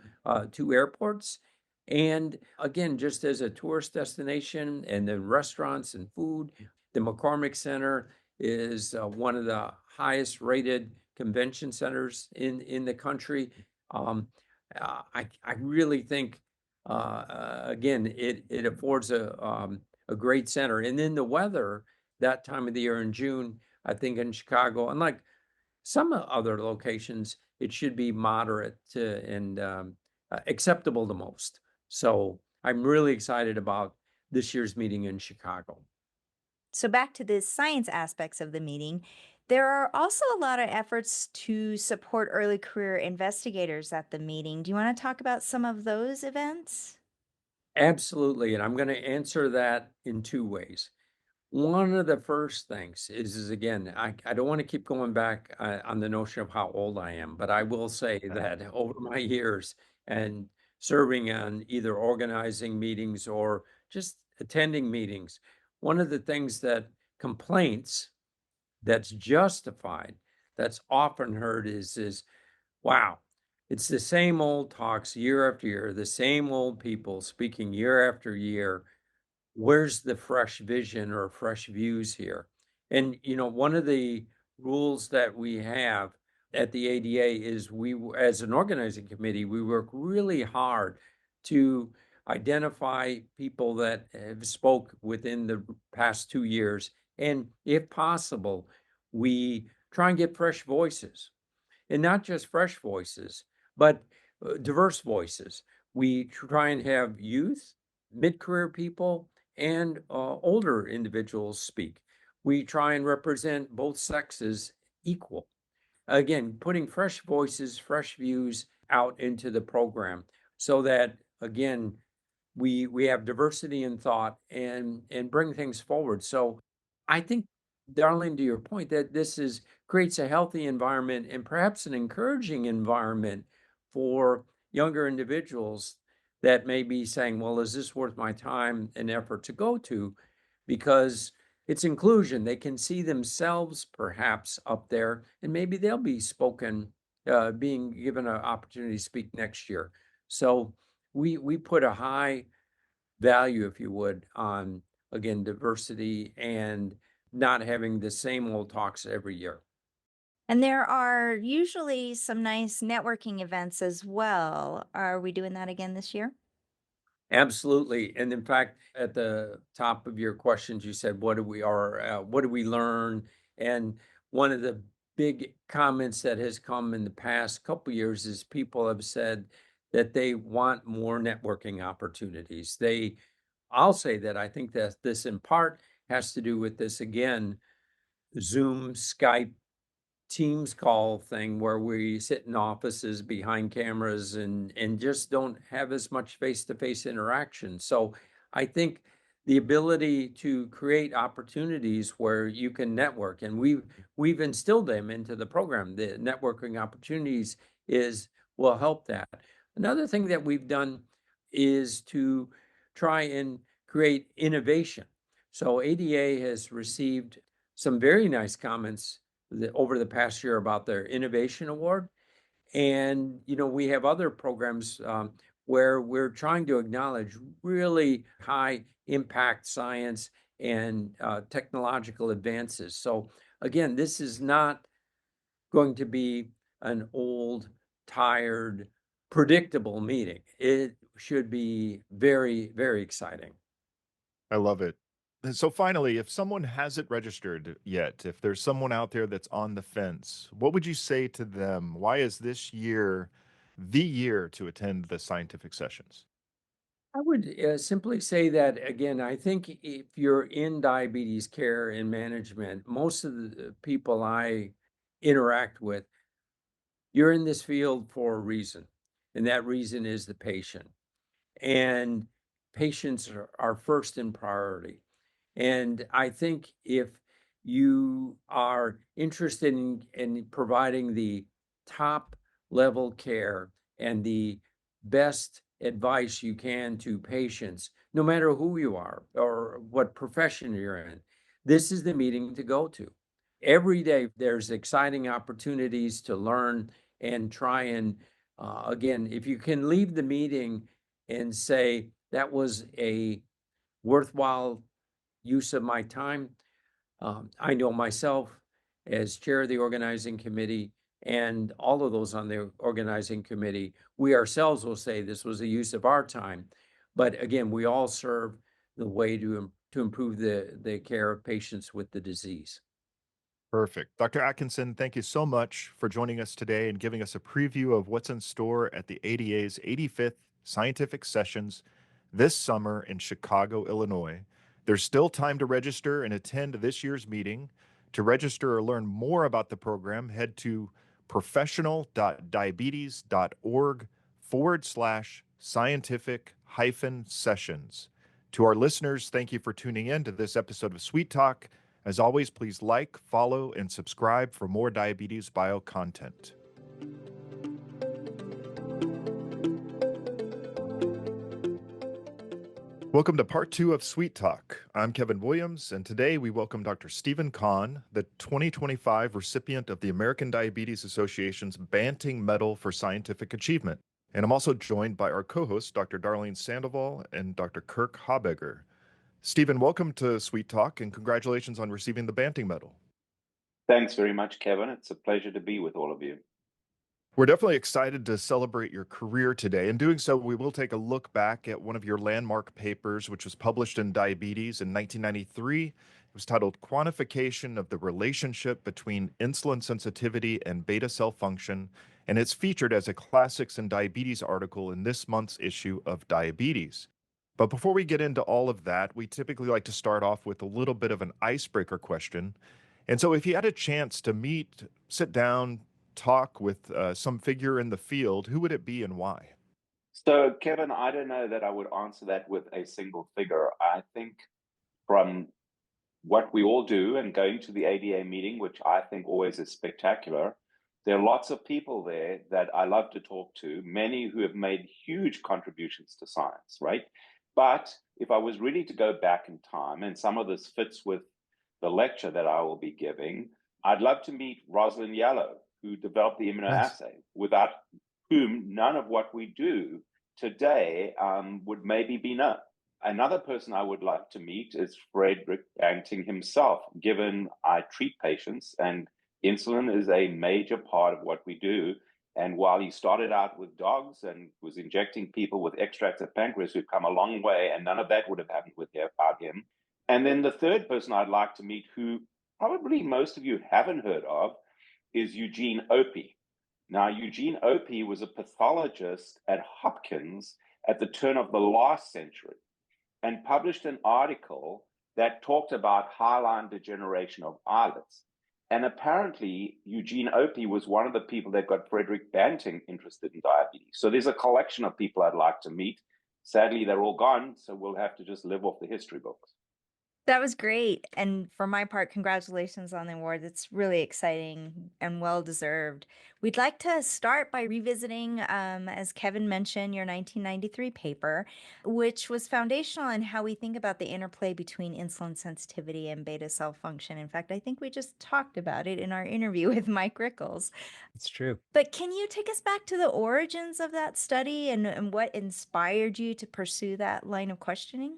2 airports. And again, just as a tourist destination and the restaurants and food, the McCormick Center is one of the highest rated convention centers in the country. I really think, again, it affords a great center. And then the weather that time of the year in June, I think in Chicago, unlike some other locations, it should be moderate and acceptable to most. So I'm really excited about this year's meeting in Chicago. So, back to the science aspects of the meeting, there are also a lot of efforts to support early career investigators at the meeting. Do you want to talk about some of those events? Absolutely. And I'm going to answer that in 2 ways. One of the first things is again, I don't want to keep going back on the notion of how old I am, but I will say that over my years and serving on either organizing meetings or just attending meetings, one of the things that complaints that's justified, that's often heard is, wow, it's the same old talks year after year, the same old people speaking year after year. Where's the fresh vision or fresh views here? And one of the rules that we have at the ADA is as an organizing committee, we work really hard to identify people that have spoke within the past 2 years. And if possible, we try and get fresh voices, and not just fresh voices, but diverse voices. We try and have youth, mid-career people, and older individuals speak. We try and represent both sexes equal. Again, putting fresh voices, fresh views out into the program so that, again, we have diversity in thought and bring things forward. So I think, Darlene, to your point, that this creates a healthy environment and perhaps an encouraging environment for younger individuals that may be saying, well, is this worth my time and effort to go to? Because it's inclusion. They can see themselves perhaps up there, and maybe they'll be being given an opportunity to speak next year. So we put a high value, if you would, on, again, diversity and not having the same old talks every year. And there are usually some nice networking events as well. Are we doing that again this year? Absolutely. And in fact, at the top of your questions, you said, what do we learn? And one of the big comments that has come in the past couple years is people have said that they want more networking opportunities. I'll say that I think that this in part has to do with this, again, Zoom, Skype, Teams call thing where we sit in offices behind cameras and just don't have as much face-to-face interaction. So I think the ability to create opportunities where you can network, and we've instilled them into the program. The networking opportunities will help that. Another thing that we've done is to try and create innovation. So ADA has received some very nice comments over the past year about their innovation award. And, we have other programs where we're trying to acknowledge really high impact science and technological advances. So again, this is not going to be an old, tired, predictable meeting. It should be very, very exciting. I love it. And so finally, if someone hasn't registered yet, if there's someone out there that's on the fence, what would you say to them? Why is this year the year to attend the scientific sessions? I would simply say that, again, I think if you're in diabetes care and management, most of the people I interact with, you're in this field for a reason, and that reason is the patient. And patients are first in priority. And I think if you are interested in providing the top level care and the best advice you can to patients, no matter who you are or what profession you're in, this is the meeting to go to. Every day, there's exciting opportunities to learn and try and, again, if you can leave the meeting and say, that was a worthwhile use of my time. I know myself as chair of the organizing committee and all of those on the organizing committee, we ourselves will say this was a use of our time. But again, we all serve the way to improve the care of patients with the disease. Perfect. Dr. Atkinson, thank you so much for joining us today and giving us a preview of what's in store at the ADA's 85th Scientific Sessions this summer in Chicago, Illinois. There's still time to register and attend this year's meeting. To register or learn more about the program, head to professional.diabetes.org/scientific-sessions. To our listeners, thank you for tuning in to this episode of Sweet Talk. As always, please like, follow, and subscribe for more Diabetes Bio content. Welcome to part 2 of Sweet Talk. I'm Kevin Williams, and today we welcome Dr. Steven Kahn, the 2025 recipient of the American Diabetes Association's Banting Medal for Scientific Achievement. And I'm also joined by our co-hosts, Dr. Darlene Sandoval and Dr. Kirk Habegger. Steven, welcome to Sweet Talk, and congratulations on receiving the Banting Medal. Thanks very much, Kevin. It's a pleasure to be with all of you. We're definitely excited to celebrate your career today. In doing so, we will take a look back at one of your landmark papers, which was published in Diabetes in 1993. It was titled Quantification of the Relationship Between Insulin Sensitivity and Beta Cell Function, and it's featured as a Classics in Diabetes article in this month's issue of Diabetes. But before we get into all of that, we typically like to start off with a little bit of an icebreaker question. And so if you had a chance to sit down, talk with some figure in the field, who would it be and why? So, Kevin, I don't know that I would answer that with a single figure. I think from what we all do and going to the ADA meeting, which I think always is spectacular, there are lots of people there that I love to talk to, many who have made huge contributions to science, right? But if I was really to go back in time, and some of this fits with the lecture that I will be giving, I'd love to meet Rosalind Yallow, who developed the immunoassay, without whom none of what we do today would maybe be known. Another person I would like to meet is Frederick Banting himself, given I treat patients and Insulin is a major part of what we do. And while he started out with dogs and was injecting people with extracts of pancreas, we've come a long way, and none of that would have happened without him. And then the third person I'd like to meet, who probably most of you haven't heard of, is Eugene Opie. Now, Eugene Opie was a pathologist at Hopkins at the turn of the last century and published an article that talked about hyaline degeneration of islets. And apparently, Eugene Opie was one of the people that got Frederick Banting interested in diabetes. So there's a collection of people I'd like to meet. Sadly, they're all gone, so we'll have to just live off the history books. That was great. And for my part, congratulations on the award. It's really exciting and well deserved. We'd like to start by revisiting, as Kevin mentioned, your 1993 paper, which was foundational in how we think about the interplay between insulin sensitivity and beta cell function. In fact, I think we just talked about it in our interview with Mike Rickels. It's true. But can you take us back to the origins of that study and what inspired you to pursue that line of questioning?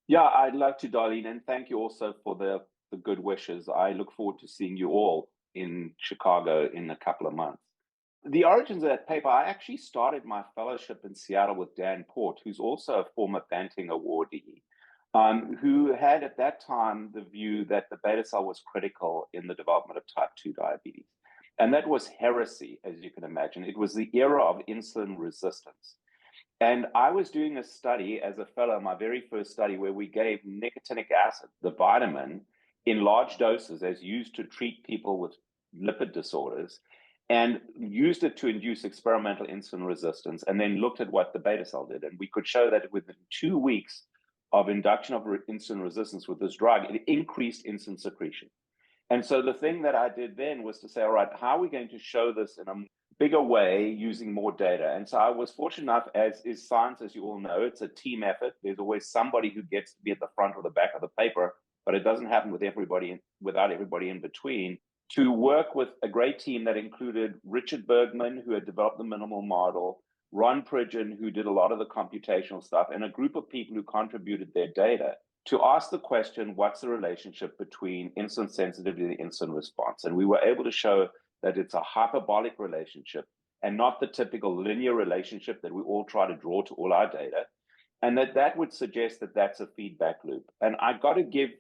Yeah, I'd love to, Darlene, and thank you also for the good wishes. I look forward to seeing you all in Chicago in a couple of months. The origins of that paper, I actually started my fellowship in Seattle with Dan Port, who's also a former Banting awardee, who had at that time the view that the beta cell was critical in the development of type 2 diabetes. And that was heresy, as you can imagine. It was the era of insulin resistance. And I was doing a study as a fellow, my very first study, where we gave nicotinic acid, the vitamin, in large doses as used to treat people with lipid disorders, and used it to induce experimental insulin resistance, and then looked at what the beta cell did. And we could show that within 2 weeks of induction of insulin resistance with this drug, it increased insulin secretion. And so the thing that I did then was to say, all right, how are we going to show this in a bigger way using more data? And so I was fortunate enough, as is science, as you all know, it's a team effort. There's always somebody who gets to be at the front or the back of the paper, but it doesn't happen with everybody without everybody in between, to work with a great team that included Richard Bergman, who had developed the minimal model, Ron Pridgeon, who did a lot of the computational stuff, and a group of people who contributed their data to ask the question, what's the relationship between insulin sensitivity and insulin response? And we were able to show that it's a hyperbolic relationship and not the typical linear relationship that we all try to draw to all our data, and that would suggest that that's a feedback loop. And I got to give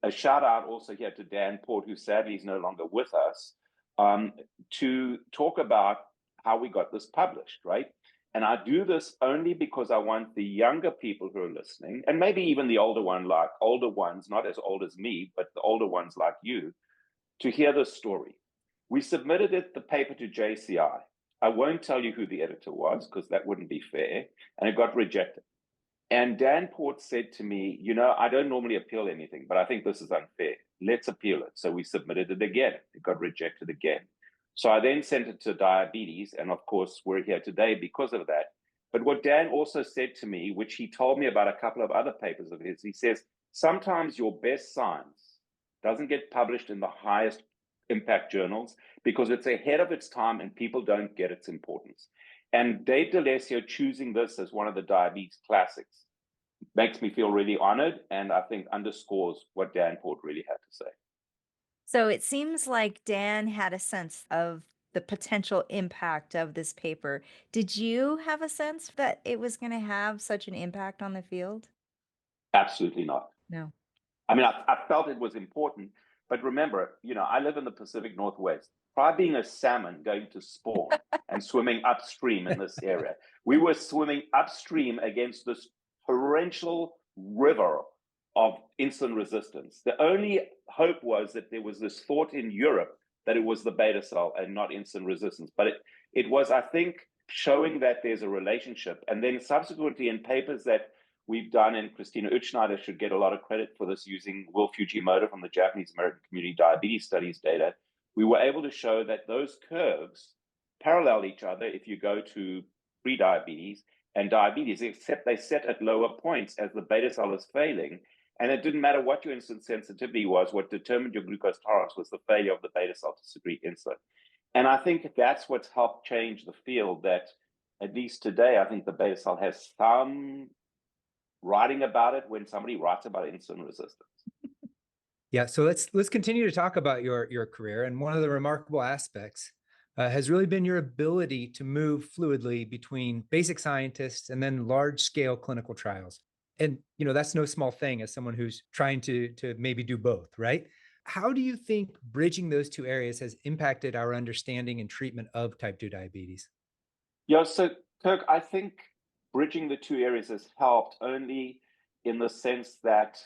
a shout out also here to Dan Port, who sadly is no longer with us, to talk about how we got this published, right? And I do this only because I want the younger people who are listening, and maybe even the older ones, not as old as me, but the older ones like you, to hear this story. We submitted the paper to JCI. I won't tell you who the editor was because that wouldn't be fair, and it got rejected. And Dan Port said to me, I don't normally appeal anything, but I think this is unfair. Let's appeal it. So we submitted it again. It got rejected again. So I then sent it to Diabetes, and of course, we're here today because of that. But what Dan also said to me, which he told me about a couple of other papers of his, he says, sometimes your best science doesn't get published in the highest impact journals because it's ahead of its time and people don't get its importance. And Dave D'Alessio choosing this as one of the diabetes classics makes me feel really honored, and I think underscores what Dan Port really had to say. So it seems like Dan had a sense of the potential impact of this paper. Did you have a sense that it was going to have such an impact on the field? Absolutely not. No. I mean, I felt it was important, but remember, I live in the Pacific Northwest. Try being a salmon going to spawn and swimming upstream in this area. We were swimming upstream against this torrential river of insulin resistance. The only hope was that there was this thought in Europe that it was the beta cell and not insulin resistance. But it was, I think, showing that there's a relationship. And then subsequently in papers that we've done, and Christina Utschneider should get a lot of credit for this, using Will Fujimoto from the Japanese American Community Diabetes Studies data, we were able to show that those curves parallel each other if you go to pre-diabetes and diabetes, except they set at lower points as the beta cell is failing. And it didn't matter what your insulin sensitivity was, what determined your glucose tolerance was the failure of the beta cell to secrete insulin. And I think that's what's helped change the field, that at least today, I think the beta cell has some writing about it when somebody writes about insulin resistance. Yeah, so let's continue to talk about your career. And one of the remarkable aspects has really been your ability to move fluidly between basic scientists and then large scale clinical trials. And that's no small thing as someone who's trying to maybe do both, right? How do you think bridging those two areas has impacted our understanding and treatment of type 2 diabetes? Yeah, so Kirk, I think bridging the two areas has helped only in the sense that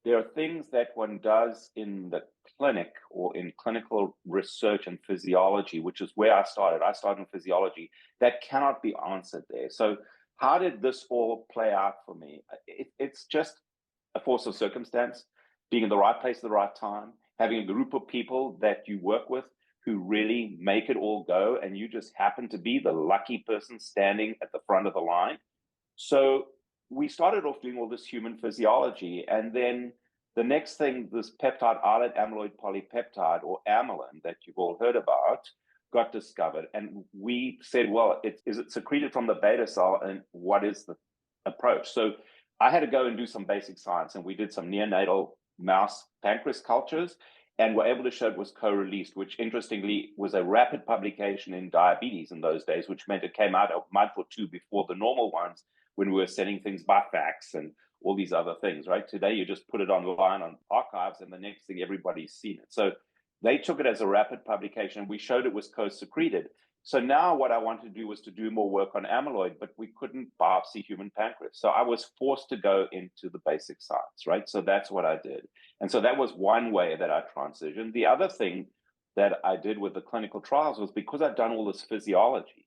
there are things that one does in the clinic or in clinical research and physiology, which is where I started. I started in physiology, that cannot be answered there. So, how did this all play out for me? It's just a force of circumstance, being in the right place at the right time, having a group of people that you work with who really make it all go, and you just happen to be the lucky person standing at the front of the line. So we started off doing all this human physiology, and then the next thing, this peptide islet amyloid polypeptide, or amylin, that you've all heard about, got discovered. And we said, well, is it secreted from the beta cell, and what is the approach? So I had to go and do some basic science, and we did some neonatal mouse pancreas cultures, and were able to show it was co-released, which interestingly was a rapid publication in Diabetes in those days, which meant it came out a month or two before the normal ones when we were sending things by fax and all these other things, right? Today, you just put it online on archives, and the next thing, everybody's seen it. So they took it as a rapid publication. We showed it was co-secreted. So now what I wanted to do was to do more work on amyloid, but we couldn't biopsy human pancreas. So I was forced to go into the basic science, right? So that's what I did. And so that was one way that I transitioned. The other thing that I did with the clinical trials was because I'd done all this physiology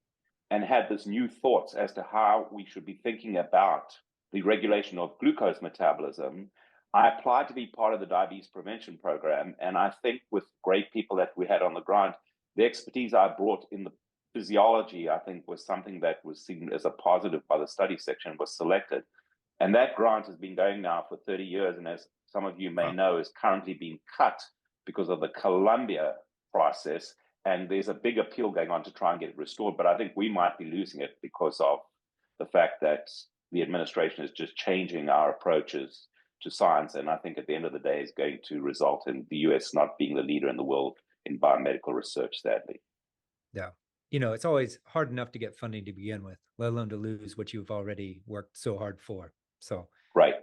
and had this new thoughts as to how we should be thinking about the regulation of glucose metabolism, I applied to be part of the diabetes prevention program. And I think with great people that we had on the ground, the expertise I brought in the physiology, I think, was something that was seen as a positive by the study section, was selected. And that grant has been going now for 30 years. And as some of you may know, is currently being cut because of the Columbia process. And there's a big appeal going on to try and get it restored. But I think we might be losing it because of the fact that the administration is just changing our approaches to science. And I think at the end of the day, is going to result in the US not being the leader in the world in biomedical research, sadly. Yeah. It's always hard enough to get funding to begin with, let alone to lose what you've already worked so hard for. So, right.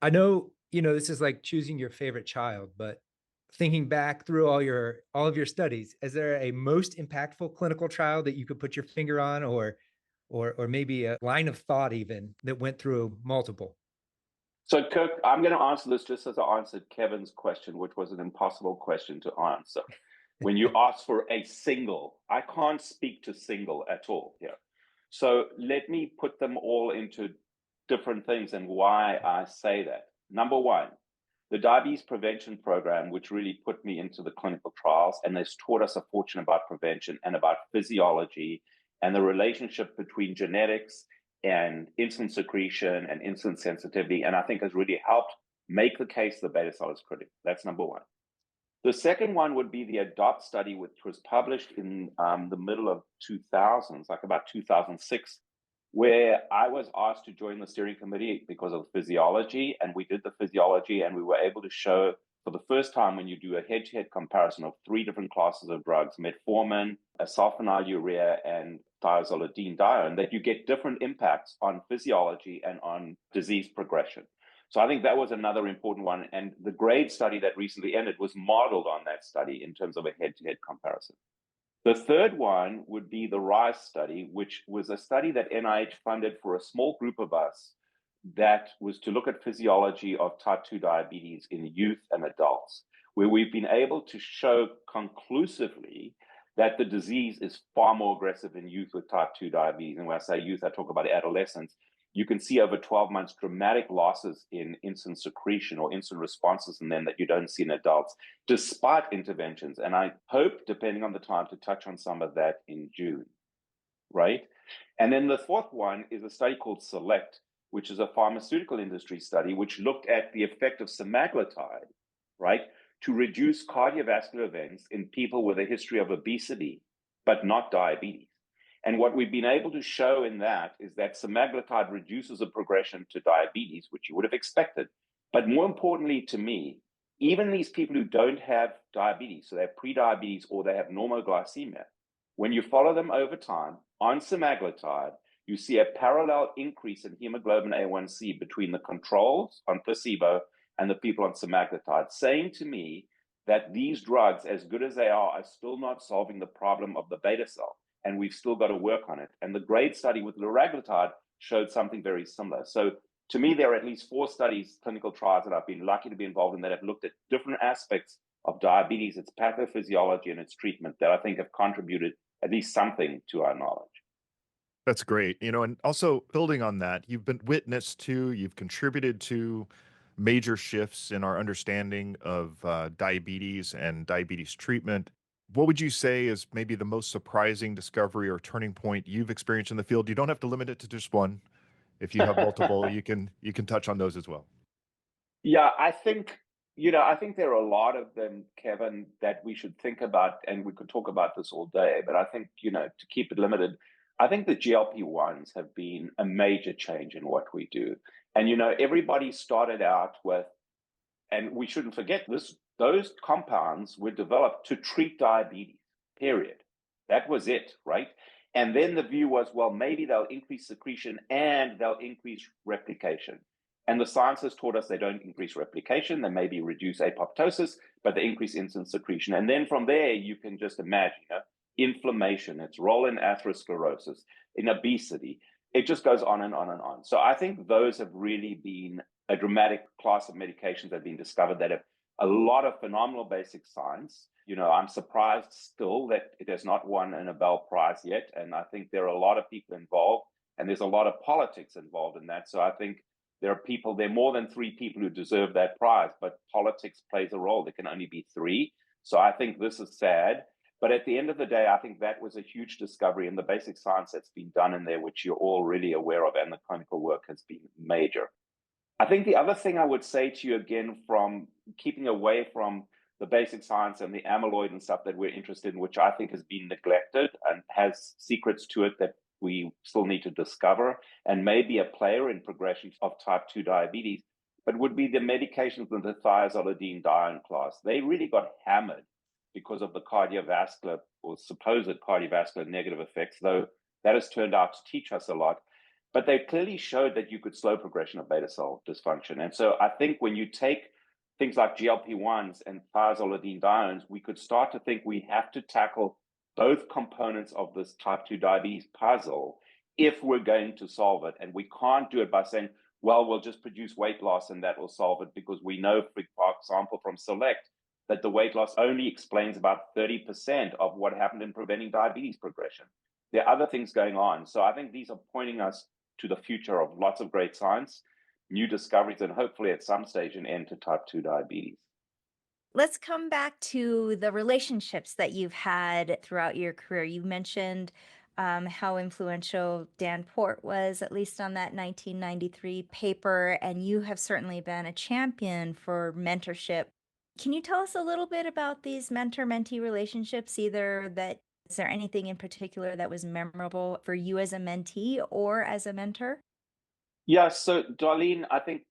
I know, this is like choosing your favorite child, but thinking back through all of your studies, is there a most impactful clinical trial that you could put your finger on, or maybe a line of thought even that went through multiple? So, Kirk, I'm going to answer this just as I answered Kevin's question, which was an impossible question to answer. When you ask for a single, I can't speak to single at all here. So let me put them all into different things and why I say that. Number one, the diabetes prevention program, which really put me into the clinical trials and has taught us a fortune about prevention and about physiology and the relationship between genetics and insulin secretion and insulin sensitivity, and I think has really helped make the case the beta cell is critical. That's number one. The second one would be the ADOPT study, which was published in the middle of 2000s, like about 2006, where I was asked to join the steering committee because of physiology, and we did the physiology, and we were able to show for the first time when you do a head-to-head comparison of 3 different classes of drugs, metformin, sulfonylurea, and thiazolidine-dione, that you get different impacts on physiology and on disease progression. So I think that was another important one. And the GRADE study that recently ended was modeled on that study in terms of a head-to-head comparison. The third one would be the RISE study, which was a study that NIH funded for a small group of us that was to look at physiology of type 2 diabetes in youth and adults, where we've been able to show conclusively that the disease is far more aggressive in youth with type 2 diabetes. And when I say youth, I talk about adolescents. You can see over 12 months dramatic losses in insulin secretion or insulin responses in them that you don't see in adults, despite interventions. And I hope, depending on the time, to touch on some of that in June, right? And then the fourth one is a study called SELECT, which is a pharmaceutical industry study, which looked at the effect of semaglutide, right, to reduce cardiovascular events in people with a history of obesity, but not diabetes. And what we've been able to show in that is that semaglutide reduces the progression to diabetes, which you would have expected. But more importantly to me, even these people who don't have diabetes, so they have prediabetes or they have normoglycemia, when you follow them over time on semaglutide, you see a parallel increase in hemoglobin A1C between the controls on placebo and the people on semaglutide, saying to me that these drugs, as good as they are still not solving the problem of the beta cell, and we've still got to work on it. And the GRADE study with liraglutide showed something very similar. So to me, there are at least 4 studies, clinical trials that I've been lucky to be involved in that have looked at different aspects of diabetes, its pathophysiology and its treatment that I think have contributed at least something to our knowledge. That's great. And also building on that, you've been witness to, you've contributed to major shifts in our understanding of diabetes and diabetes treatment. What would you say is maybe the most surprising discovery or turning point you've experienced in the field? You don't have to limit it to just one. If you have multiple, you can touch on those as well. Yeah, I think there are a lot of them, Kevin, that we should think about, and we could talk about this all day, but I think, to keep it limited, I think the GLP-1s have been a major change in what we do. And, everybody started out with, and we shouldn't forget this, those compounds were developed to treat diabetes, period. That was it, right? And then the view was, well, maybe they'll increase secretion and they'll increase replication. And the science has taught us they don't increase replication. They maybe reduce apoptosis, but they increase insulin secretion. And then from there, you can just imagine inflammation, its role in atherosclerosis, in obesity. It just goes on and on and on. So I think those have really been a dramatic class of medications that have been discovered that have a lot of phenomenal basic science. I'm surprised still that it has not won a Nobel Prize yet. And I think there are a lot of people involved, and there's a lot of politics involved in that. So I think there are more than 3 people who deserve that prize, but politics plays a role. There can only be 3. So I think this is sad. But at the end of the day, I think that was a huge discovery in the basic science that's been done in there, which you're all really aware of, and the clinical work has been major. I think the other thing I would say to you, again, from keeping away from the basic science and the amyloid and stuff that we're interested in, which I think has been neglected and has secrets to it that we still need to discover, and may be a player in progression of type 2 diabetes, but would be the medications in the thiazolidine-dione class. They really got hammered because of the cardiovascular or supposed cardiovascular negative effects, though that has turned out to teach us a lot. But they clearly showed that you could slow progression of beta cell dysfunction. And so I think when you take things like GLP-1s and thiazolidine-diones, we could start to think we have to tackle both components of this type 2 diabetes puzzle if we're going to solve it. And we can't do it by saying, well, we'll just produce weight loss and that will solve it, because we know, for example, from SELECT, that the weight loss only explains about 30% of what happened in preventing diabetes progression. There are other things going on. So I think these are pointing us to the future of lots of great science, new discoveries, and hopefully at some stage an end to type 2 diabetes. Let's come back to the relationships that you've had throughout your career. You mentioned how influential Dan Port was, at least on that 1993 paper, and you have certainly been a champion for mentorship. Can you tell us a little bit about these mentor-mentee relationships, is there anything in particular that was memorable for you as a mentee or as a mentor? Yeah, so Darlene, I think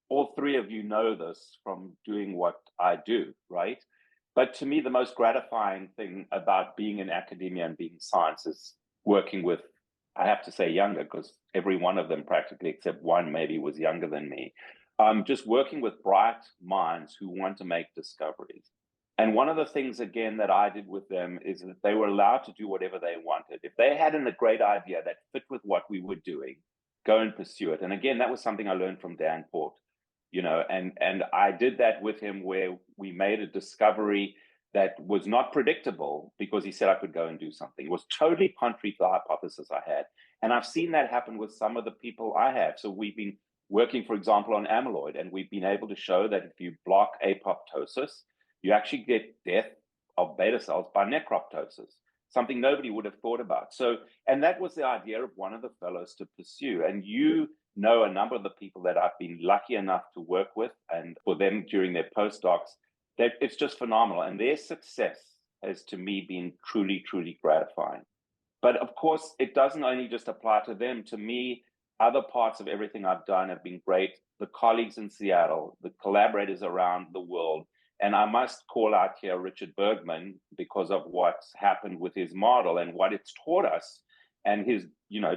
all 3 of you know this from doing what I do, right? But to me, the most gratifying thing about being in academia and being in science is working with, I have to say younger, because every one of them practically, except one maybe, was younger than me. Just working with bright minds who want to make discoveries. And one of the things, again, that I did with them is that they were allowed to do whatever they wanted. If they had a great idea that fit with what we were doing, go and pursue it. And again, that was something I learned from Dan Port, and I did that with him, where we made a discovery that was not predictable because he said I could go and do something. It was totally contrary to the hypothesis I had. And I've seen that happen with some of the people I have. So we've been working, for example, on amyloid, and we've been able to show that if you block apoptosis, you actually get death of beta cells by necroptosis, something nobody would have thought about. So, and that was the idea of one of the fellows to pursue. And you know a number of the people that I've been lucky enough to work with, and for them during their postdocs, that it's just phenomenal. And their success has, to me, been truly, truly gratifying. But of course, it doesn't only just apply to them. To me, other parts of everything I've done have been great. The colleagues in Seattle, the collaborators around the world, And I must call out here Richard Bergman because of what's happened with his model and what it's taught us, and his,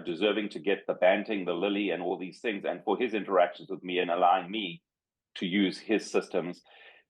deserving to get the Banting, the Lilly, and all these things, and for his interactions with me and allowing me to use his systems.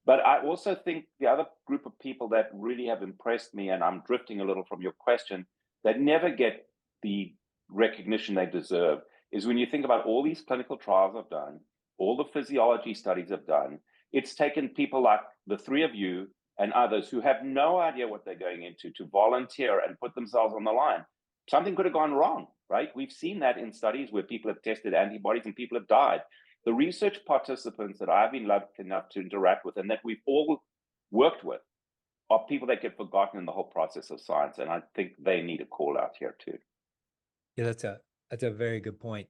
But I also think the other group of people that really have impressed me, and I'm drifting a little from your question, that never get the recognition they deserve, is when you think about all these clinical trials I've done, all the physiology studies I've done. It's taken people like the three of you and others who have no idea what they're going into to volunteer and put themselves on the line. Something could have gone wrong, right? We've seen that in studies where people have tested antibodies and people have died. The research participants that I've been lucky enough to interact with and that we've all worked with are people that get forgotten in the whole process of science. And I think they need a call out here too. Yeah, that's a very good point.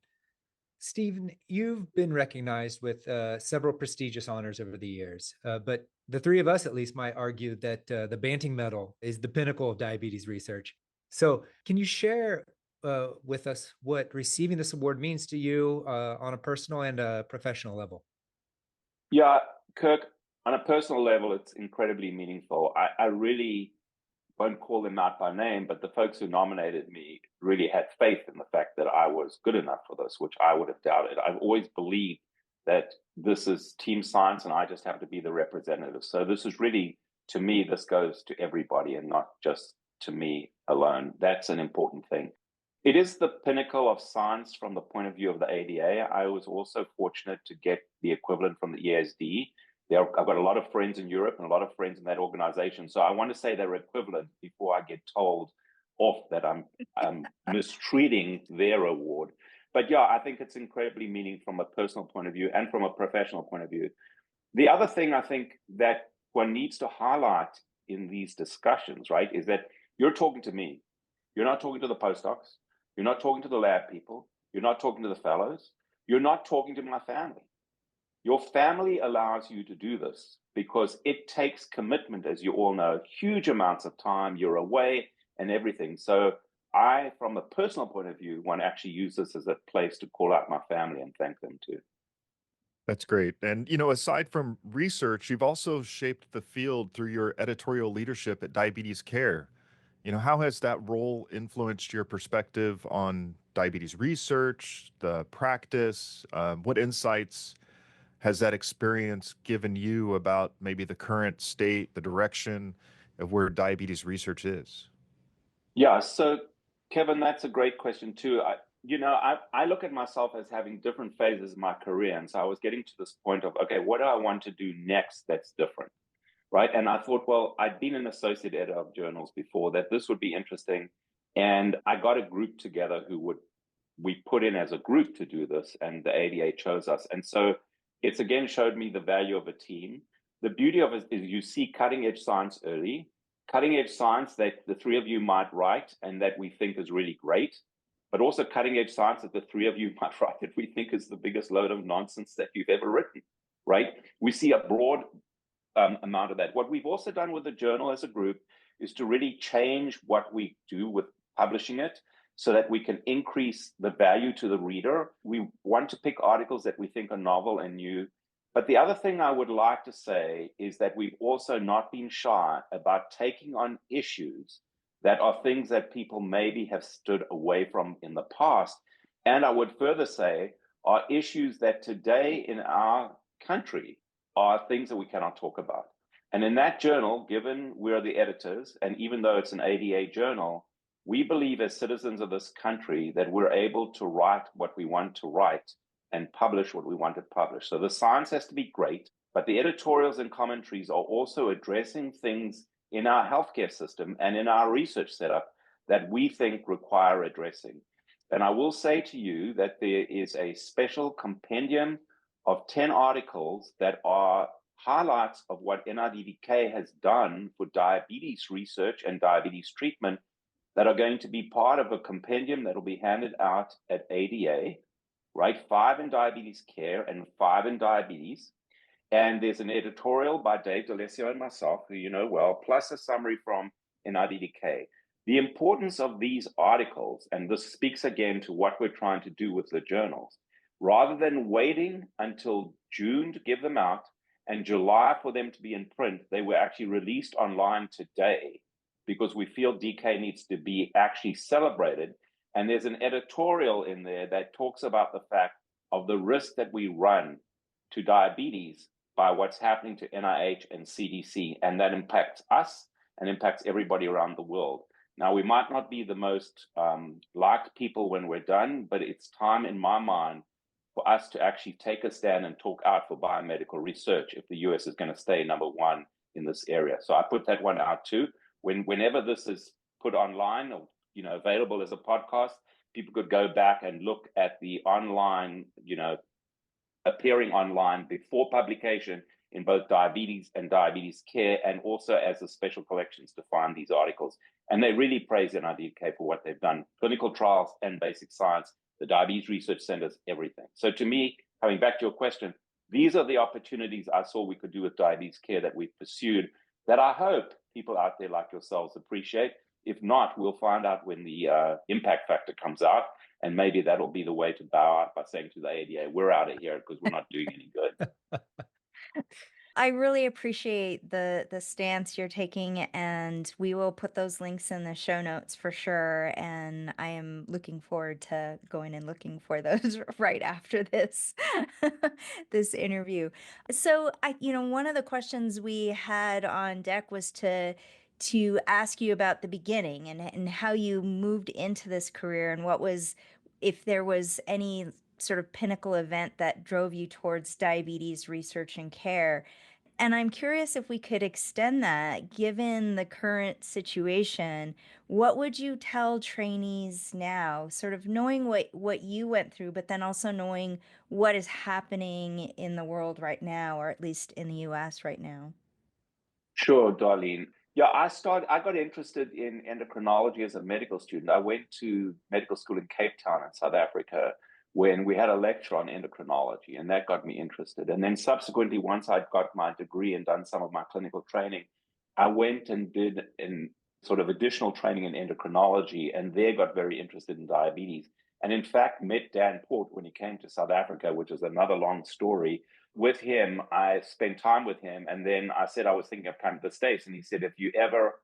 Steven, you've been recognized with several prestigious honors over the years, but the three of us at least might argue that the Banting Medal is the pinnacle of diabetes research. So can you share with us what receiving this award means to you on a personal and a professional level? Yeah, Kirk, on a personal level, it's incredibly meaningful. I really won't call them out by name, but the folks who nominated me really had faith in the fact that I was good enough for this, which I would have doubted. I've always believed that this is team science and I just have to be the representative. So this is really, to me, this goes to everybody and not just to me alone. That's an important thing. It is the pinnacle of science from the point of view of the ADA. I was also fortunate to get the equivalent from the ESD. I've got a lot of friends in Europe and a lot of friends in that organization. So I want to say they're equivalent before I get told off that I'm mistreating their award. But yeah, I think it's incredibly meaningful from a personal point of view and from a professional point of view. The other thing I think that one needs to highlight in these discussions, right, is that you're talking to me. You're not talking to the postdocs. You're not talking to the lab people. You're not talking to the fellows. You're not talking to my family. Your family allows you to do this because it takes commitment, as you all know, huge amounts of time. You're away and everything. So I, from a personal point of view, want to actually use this as a place to call out my family and thank them too. That's great. And, aside from research, you've also shaped the field through your editorial leadership at Diabetes Care. How has that role influenced your perspective on diabetes research, the practice? What insights has that experience given you about maybe the current state, the direction of where diabetes research is? Yeah, so Kevin, that's a great question too. I look at myself as having different phases of my career. And so I was getting to this point of, okay, what do I want to do next that's different? Right. And I thought, well, I'd been an associate editor of journals before, that this would be interesting. And I got a group together we put in as a group to do this, and the ADA chose us. And so it's again showed me the value of a team. The beauty of it is you see cutting edge science early, cutting edge science that the three of you might write and that we think is really great, but also cutting edge science that the three of you might write that we think is the biggest load of nonsense that you've ever written, right? We see a broad amount of that. What we've also done with the journal as a group is to really change what we do with publishing it so that we can increase the value to the reader. We want to pick articles that we think are novel and new. But the other thing I would like to say is that we've also not been shy about taking on issues that are things that people maybe have stood away from in the past. And I would further say are issues that today in our country are things that we cannot talk about. And in that journal, given we're the editors, and even though it's an ADA journal, we believe as citizens of this country that we're able to write what we want to write and publish what we want to publish. So the science has to be great, but the editorials and commentaries are also addressing things in our healthcare system and in our research setup that we think require addressing. And I will say to you that there is a special compendium of 10 articles that are highlights of what NIDDK has done for diabetes research and diabetes treatment that are going to be part of a compendium that will be handed out at ADA, right? 5 in diabetes care and 5 in diabetes. And there's an editorial by Dave D'Alessio and myself, who you know well, plus a summary from NIDDK. The importance of these articles, and this speaks again to what we're trying to do with the journals, rather than waiting until June to give them out, and July for them to be in print. They were actually released online today because we feel DK needs to be actually celebrated. And there's an editorial in there that talks about the fact of the risk that we run to diabetes by what's happening to NIH and CDC, and that impacts us and impacts everybody around the world. Now, we might not be the most liked people when we're done, but it's time in my mind for us to actually take a stand and talk out for biomedical research if the US is going to stay number one in this area. So I put that one out too. Whenever this is put online or available as a podcast, people could go back and look at the online, appearing online before publication in both Diabetes and Diabetes Care, and also as the special collections to find these articles. And they really praise NIDK for what they've done, clinical trials and basic science, the diabetes research centers, everything. So to me, coming back to your question, these are the opportunities I saw we could do with Diabetes Care that we've pursued, that I hope people out there like yourselves appreciate. If not, we'll find out when the impact factor comes out, and maybe that'll be the way to bow out by saying to the ADA, we're out of here because we're not doing any good. I really appreciate the stance you're taking, and we will put those links in the show notes for sure. And I am looking forward to going and looking for those right after this this interview. So one of the questions we had on deck was to ask you about the beginning and how you moved into this career, and if there was any sort of pinnacle event that drove you towards diabetes research and care. And I'm curious if we could extend that, given the current situation. What would you tell trainees now, sort of knowing what you went through, but then also knowing what is happening in the world right now, or at least in the US right now? Sure, Darlene. Yeah, I got interested in endocrinology as a medical student. I went to medical school in Cape Town in South Africa when we had a lecture on endocrinology, and that got me interested. And then subsequently, once I'd got my degree and done some of my clinical training, I went and did in sort of additional training in endocrinology, and there got very interested in diabetes. And in fact, met Dan Port when he came to South Africa, which is another long story. With him, I spent time with him, and then I said I was thinking of coming to the States, and he said, if you ever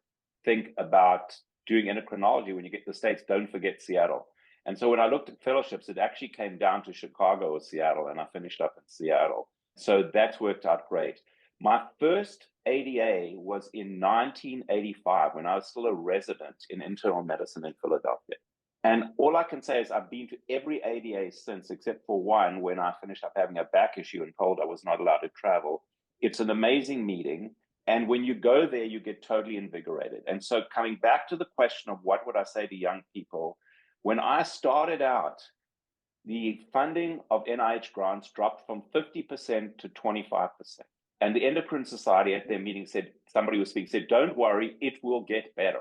think about doing endocrinology when you get to the States, don't forget Seattle. And so when I looked at fellowships, it actually came down to Chicago or Seattle, and I finished up in Seattle. So that's worked out great. My first ADA was in 1985 when I was still a resident in internal medicine in Philadelphia. And all I can say is I've been to every ADA since, except for one when I finished up having a back issue and told I was not allowed to travel. It's an amazing meeting. And when you go there, you get totally invigorated. And so coming back to the question of what would I say to young people, when I started out, the funding of NIH grants dropped from 50% to 25%. And the Endocrine Society at their meeting said, somebody was speaking, said, don't worry, it will get better.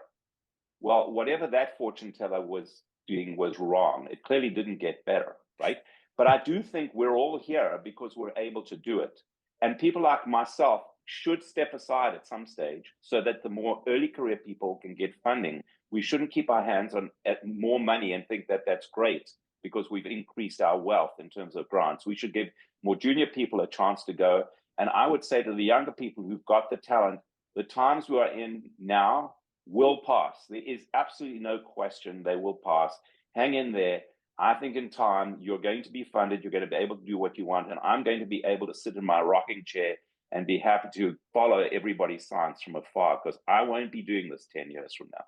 Well, whatever that fortune teller was doing was wrong. It clearly didn't get better, right? But I do think we're all here because we're able to do it. And people like myself should step aside at some stage so that the more early career people can get funding. We shouldn't keep our hands on more money and think that that's great because we've increased our wealth in terms of grants. We should give more junior people a chance to go. And I would say to the younger people who've got the talent, the times we are in now will pass. There is absolutely no question they will pass. Hang in there. I think in time, you're going to be funded. You're going to be able to do what you want. And I'm going to be able to sit in my rocking chair and be happy to follow everybody's science from afar because I won't be doing this 10 years from now.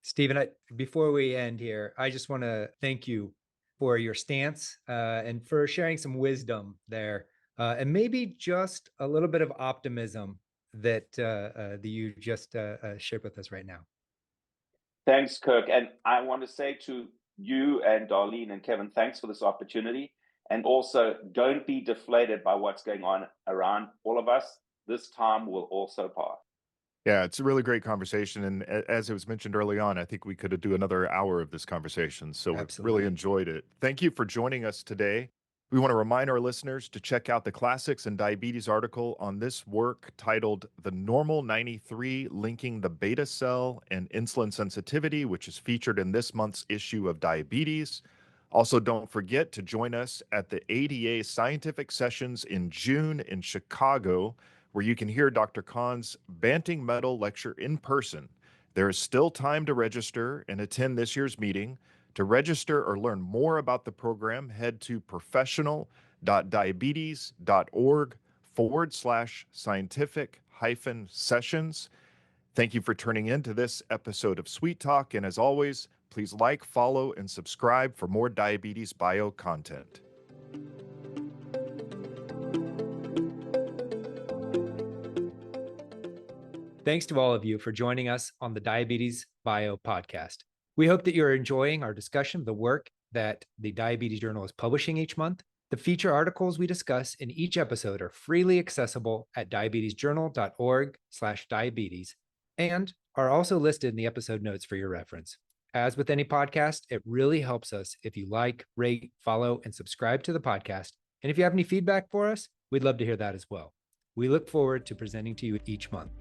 Stephen, before we end here, I just want to thank you for your stance and for sharing some wisdom there, and maybe just a little bit of optimism that you just shared with us right now. Thanks, Kirk. And I want to say to you and Darlene and Kevin, thanks for this opportunity. And also, don't be deflated by what's going on around all of us. This time will also pass. Yeah, it's a really great conversation. And as it was mentioned early on, I think we could do another hour of this conversation. So we really enjoyed it. Thank you for joining us today. We want to remind our listeners to check out the Classics in Diabetes article on this work titled The Normal 93 Linking the Beta Cell and Insulin Sensitivity, which is featured in this month's issue of Diabetes. Also, don't forget to join us at the ADA Scientific Sessions in June in Chicago, where you can hear Dr. Kahn's Banting Metal lecture in person. There is still time to register and attend this year's meeting. To register or learn more about the program, head to professional.diabetes.org/scientific-sessions. Thank you for tuning in to this episode of Sweet Talk. And as always, please like, follow, and subscribe for more diabetes bio content. Thanks to all of you for joining us on the Diabetes Bio podcast. We hope that you're enjoying our discussion of the work that the Diabetes Journal is publishing each month. The feature articles we discuss in each episode are freely accessible at diabetesjournal.org/diabetes and are also listed in the episode notes for your reference. As with any podcast, it really helps us if you like, rate, follow, and subscribe to the podcast. And if you have any feedback for us, we'd love to hear that as well. We look forward to presenting to you each month.